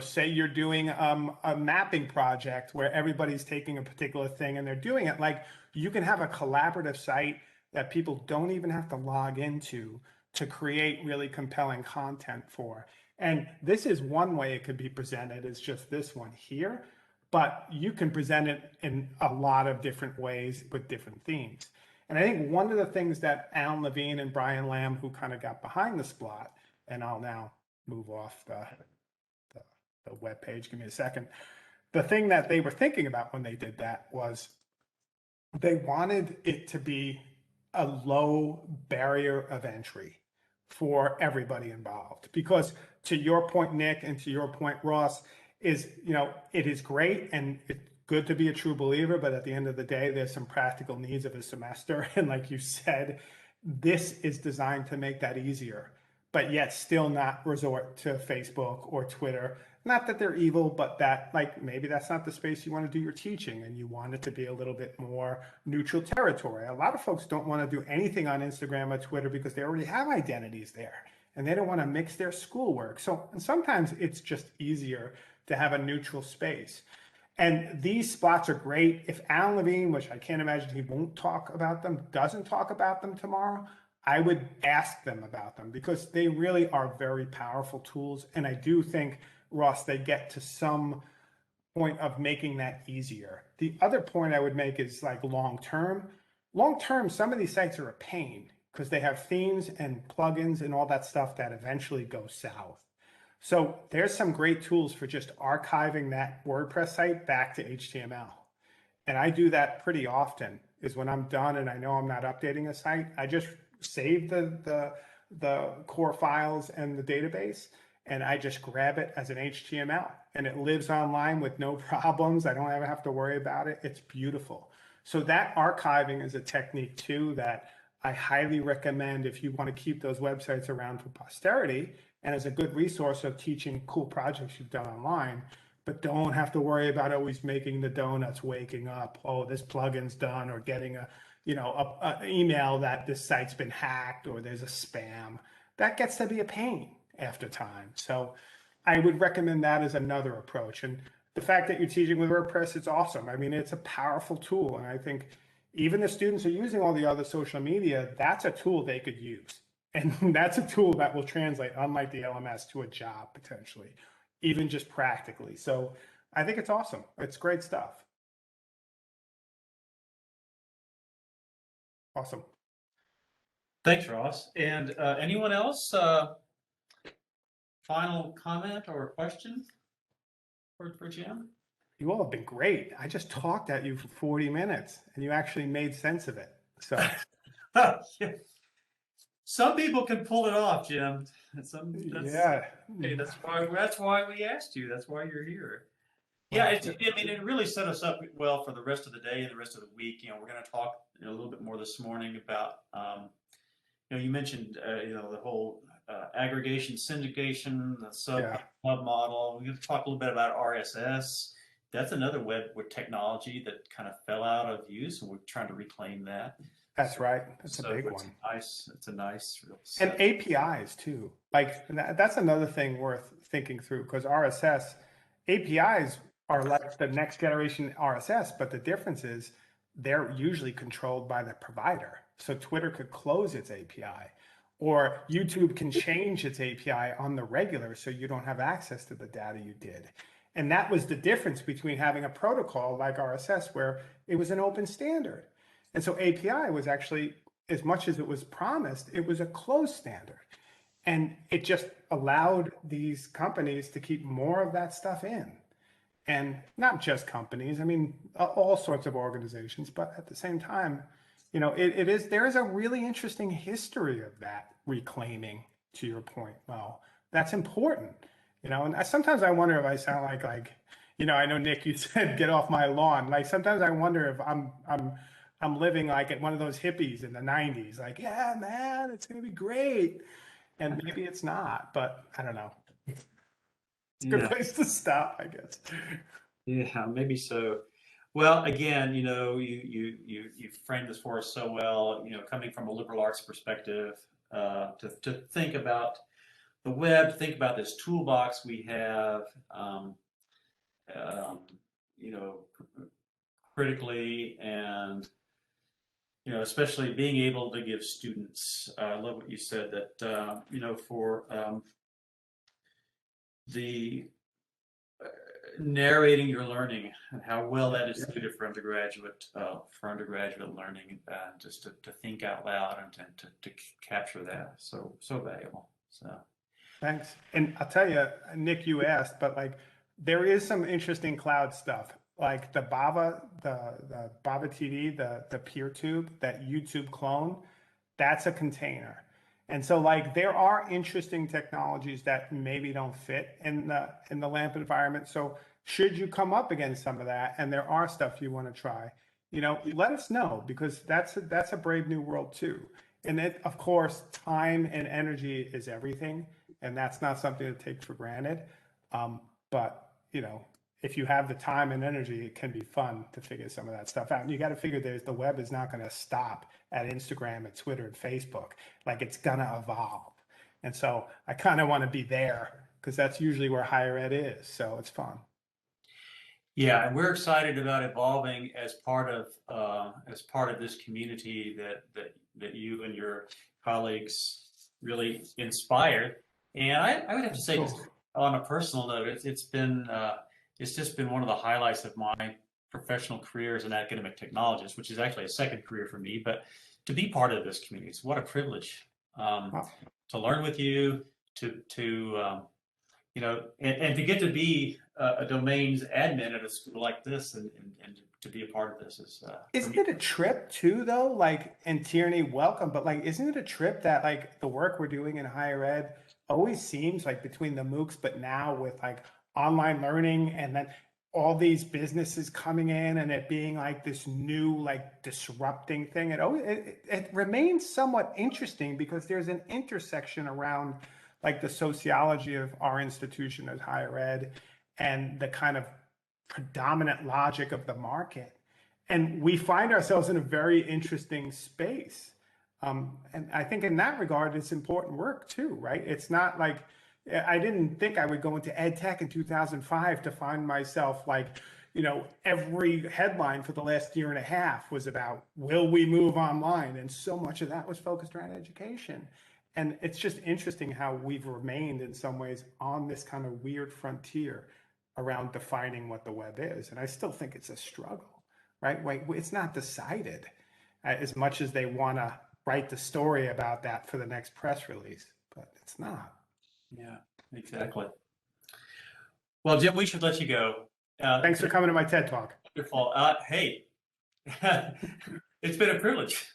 S2: say you're doing a mapping project where everybody's taking a particular thing and they're doing it. Like, you can have a collaborative site that people don't even have to log into to create really compelling content for. And this is one way it could be presented, is just this one here, but you can present it in a lot of different ways with different themes. And I think one of the things that Alan Levine and Brian Lamb, who kind of got behind the Splot, and I'll now move off the web page, give me a second. The thing that they were thinking about when they did that was they wanted it to be a low barrier of entry for everybody involved. Because to your point, Nick, and to your point, Ross, is, it is great and it's good to be a true believer, but at the end of the day, there's some practical needs of a semester. And like you said, this is designed to make that easier, but yet still not resort to Facebook or Twitter. Not that they're evil, but that, like, maybe that's not the space you want to do your teaching and you want it to be a little bit more neutral territory. A lot of folks don't want to do anything on Instagram or Twitter because they already have identities there and they don't want to mix their schoolwork. So, and sometimes it's just easier to have a neutral space. And these spots are great. If Alan Levine, which I can't imagine he won't talk about them, doesn't talk about them tomorrow, I would ask them about them because they really are very powerful tools. And I do think, Ross, they get to some point of making that easier. The other point I would make is, like, long-term, some of these sites are a pain because they have themes and plugins and all that stuff that eventually go south. So there's some great tools for just archiving that WordPress site back to HTML. And I do that pretty often, is when I'm done and I know I'm not updating a site, I just save the core files and the database, and I just grab it as an HTML and it lives online with no problems. I don't ever have to worry about it. It's beautiful. So that archiving is a technique too that I highly recommend if you want to keep those websites around for posterity and as a good resource of teaching cool projects you've done online, but don't have to worry about always making the donuts, waking up, oh, this plugin's done, or getting a email that this site's been hacked or there's a spam. That gets to be a pain after time. So I would recommend that as another approach. And the fact that you're teaching with WordPress, it's awesome. I mean, it's a powerful tool. And I think even the students who are using all the other social media, that's a tool they could use. And that's a tool that will translate, unlike the LMS, to a job potentially, even just practically. So I think it's awesome. It's great stuff. Awesome.
S1: Thanks, Ross. And anyone else? Final comment or question for Jim?
S2: You all have been great. I just talked at you for 40 minutes and you actually made sense of it. So
S1: some people can pull it off, Jim.
S2: Yeah.
S1: Hey, that's why we asked you. That's why you're here. Yeah, it really set us up well for the rest of the day and the rest of the week. We're going to talk a little bit more this morning about, you mentioned, the whole aggregation, syndication, the sub-hub model. We're going to talk a little bit about RSS. That's another web technology that kind of fell out of use, and we're trying to reclaim that.
S2: That's right. That's a big one.
S1: It's a nice real
S2: and APIs too. Like, that's another thing worth thinking through, because RSS APIs are like the next generation RSS, but the difference is they're usually controlled by the provider. So Twitter could close its API, or YouTube can change its API on the regular so you don't have access to the data you did. And that was the difference between having a protocol like RSS where it was an open standard. And so API was actually, as much as it was promised, it was a closed standard. And it just allowed these companies to keep more of that stuff in. And not just companies, I mean, all sorts of organizations, but at the same time, you know, there is a really interesting history of that reclaiming, to your point. Well, that's important, you know, and sometimes I wonder if I sound like, you know, I know Nick, you said, get off my lawn. Like sometimes I wonder if I'm living like at one of those hippies in the 90s, like, yeah, man, it's going to be great. And maybe it's not, but I don't know. It's a good place to stop, I guess.
S1: Yeah, maybe so. Well, again, you know, you framed this for us so well, you know, coming from a liberal arts perspective, to think about the web, think about this toolbox we have, um, you know, critically, and you know, especially being able to give students. I love what you said that you know, for the narrating your learning and how well that is suited for undergraduate learning, and just to think out loud and to capture that, so valuable. So
S2: Thanks. And I'll tell you, Nick, you asked, but like there is some interesting cloud stuff, like the Bava TV, the PeerTube, that YouTube clone, that's a container. And so like there are interesting technologies that maybe don't fit in the LAMP environment. So should you come up against some of that and there are stuff you want to try, you know, let us know, because that's a brave new world too. And it, of course, time and energy is everything, and that's not something to take for granted. But you know, if you have the time and energy, it can be fun to figure some of that stuff out. And you got to figure the web is not going to stop at Instagram, at Twitter, and Facebook. Like it's gonna evolve. And so I kind of want to be there because that's usually where higher ed is. So it's fun.
S1: yeah, and we're excited about evolving as part of this community that you and your colleagues really inspired. And I would have to say, just on a personal note, it's just been one of the highlights of my professional career as an academic technologist, which is actually a second career for me. But to be part of this community, it's what a privilege, to learn with you, to you know, and to get to be a domains admin at a school like this, and to be a part of this is.
S2: Isn't it a trip too, though? Like, and Tierney, welcome, but like, isn't it a trip that like the work we're doing in higher ed always seems like between the MOOCs, but now with like online learning and then all these businesses coming in and it being like this new, like disrupting thing, it remains somewhat interesting because there's an intersection around like the sociology of our institution as higher ed and the kind of predominant logic of the market. And we find ourselves in a very interesting space. And I think in that regard, it's important work too, right? It's not like, I didn't think I would go into ed tech in 2005 to find myself like, you know, every headline for the last year and a half was about, will we move online? And so much of that was focused around education. And it's just interesting how we've remained in some ways on this kind of weird frontier around defining what the web is. And I still think it's a struggle, right? It's not decided as much as they want to write the story about that for the next press release, but it's not.
S1: Yeah, exactly. Well, Jim, we should let you go.
S2: Thanks for coming to my TED Talk.
S1: Wonderful. Hey, it's been a privilege.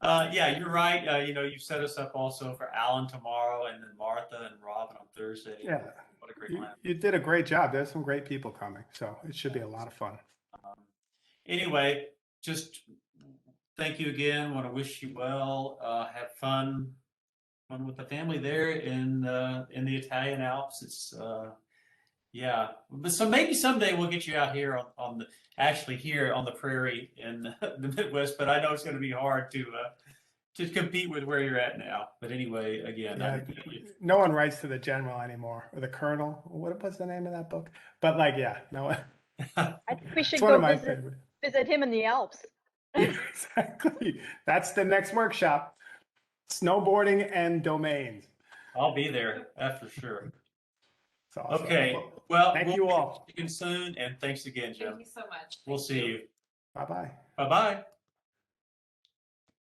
S1: Yeah, you're right. You know, you set us up also for Alan tomorrow, and then Martha and Robin on Thursday.
S2: Yeah,
S1: what a great lineup.
S2: You did a great job. There's some great people coming, so it should be a lot of fun.
S1: Anyway, just thank you again. Want to wish you well. Have fun with the family there in the Italian Alps. It's yeah, but so maybe someday we'll get you out here on the actually here on the prairie in the Midwest. But I know it's going to be hard to compete with where you're at now. But anyway, again,
S2: yeah, no one writes to the general anymore or the colonel. What was the name of that book? But like, yeah, no.
S3: I think we should
S2: It's one
S3: go
S2: of my
S3: visit,
S2: favorite.
S3: visit him in the Alps.
S2: Yeah, exactly. That's the next workshop. Snowboarding and domains.
S1: I'll be there, that's for sure.
S2: It's awesome.
S1: Okay, well,
S2: Thank
S1: we'll
S2: you
S1: be
S2: all.
S1: speaking soon, and thanks again, Jim.
S6: Thank you so much.
S1: We'll see you.
S2: Bye-bye.
S1: Bye-bye.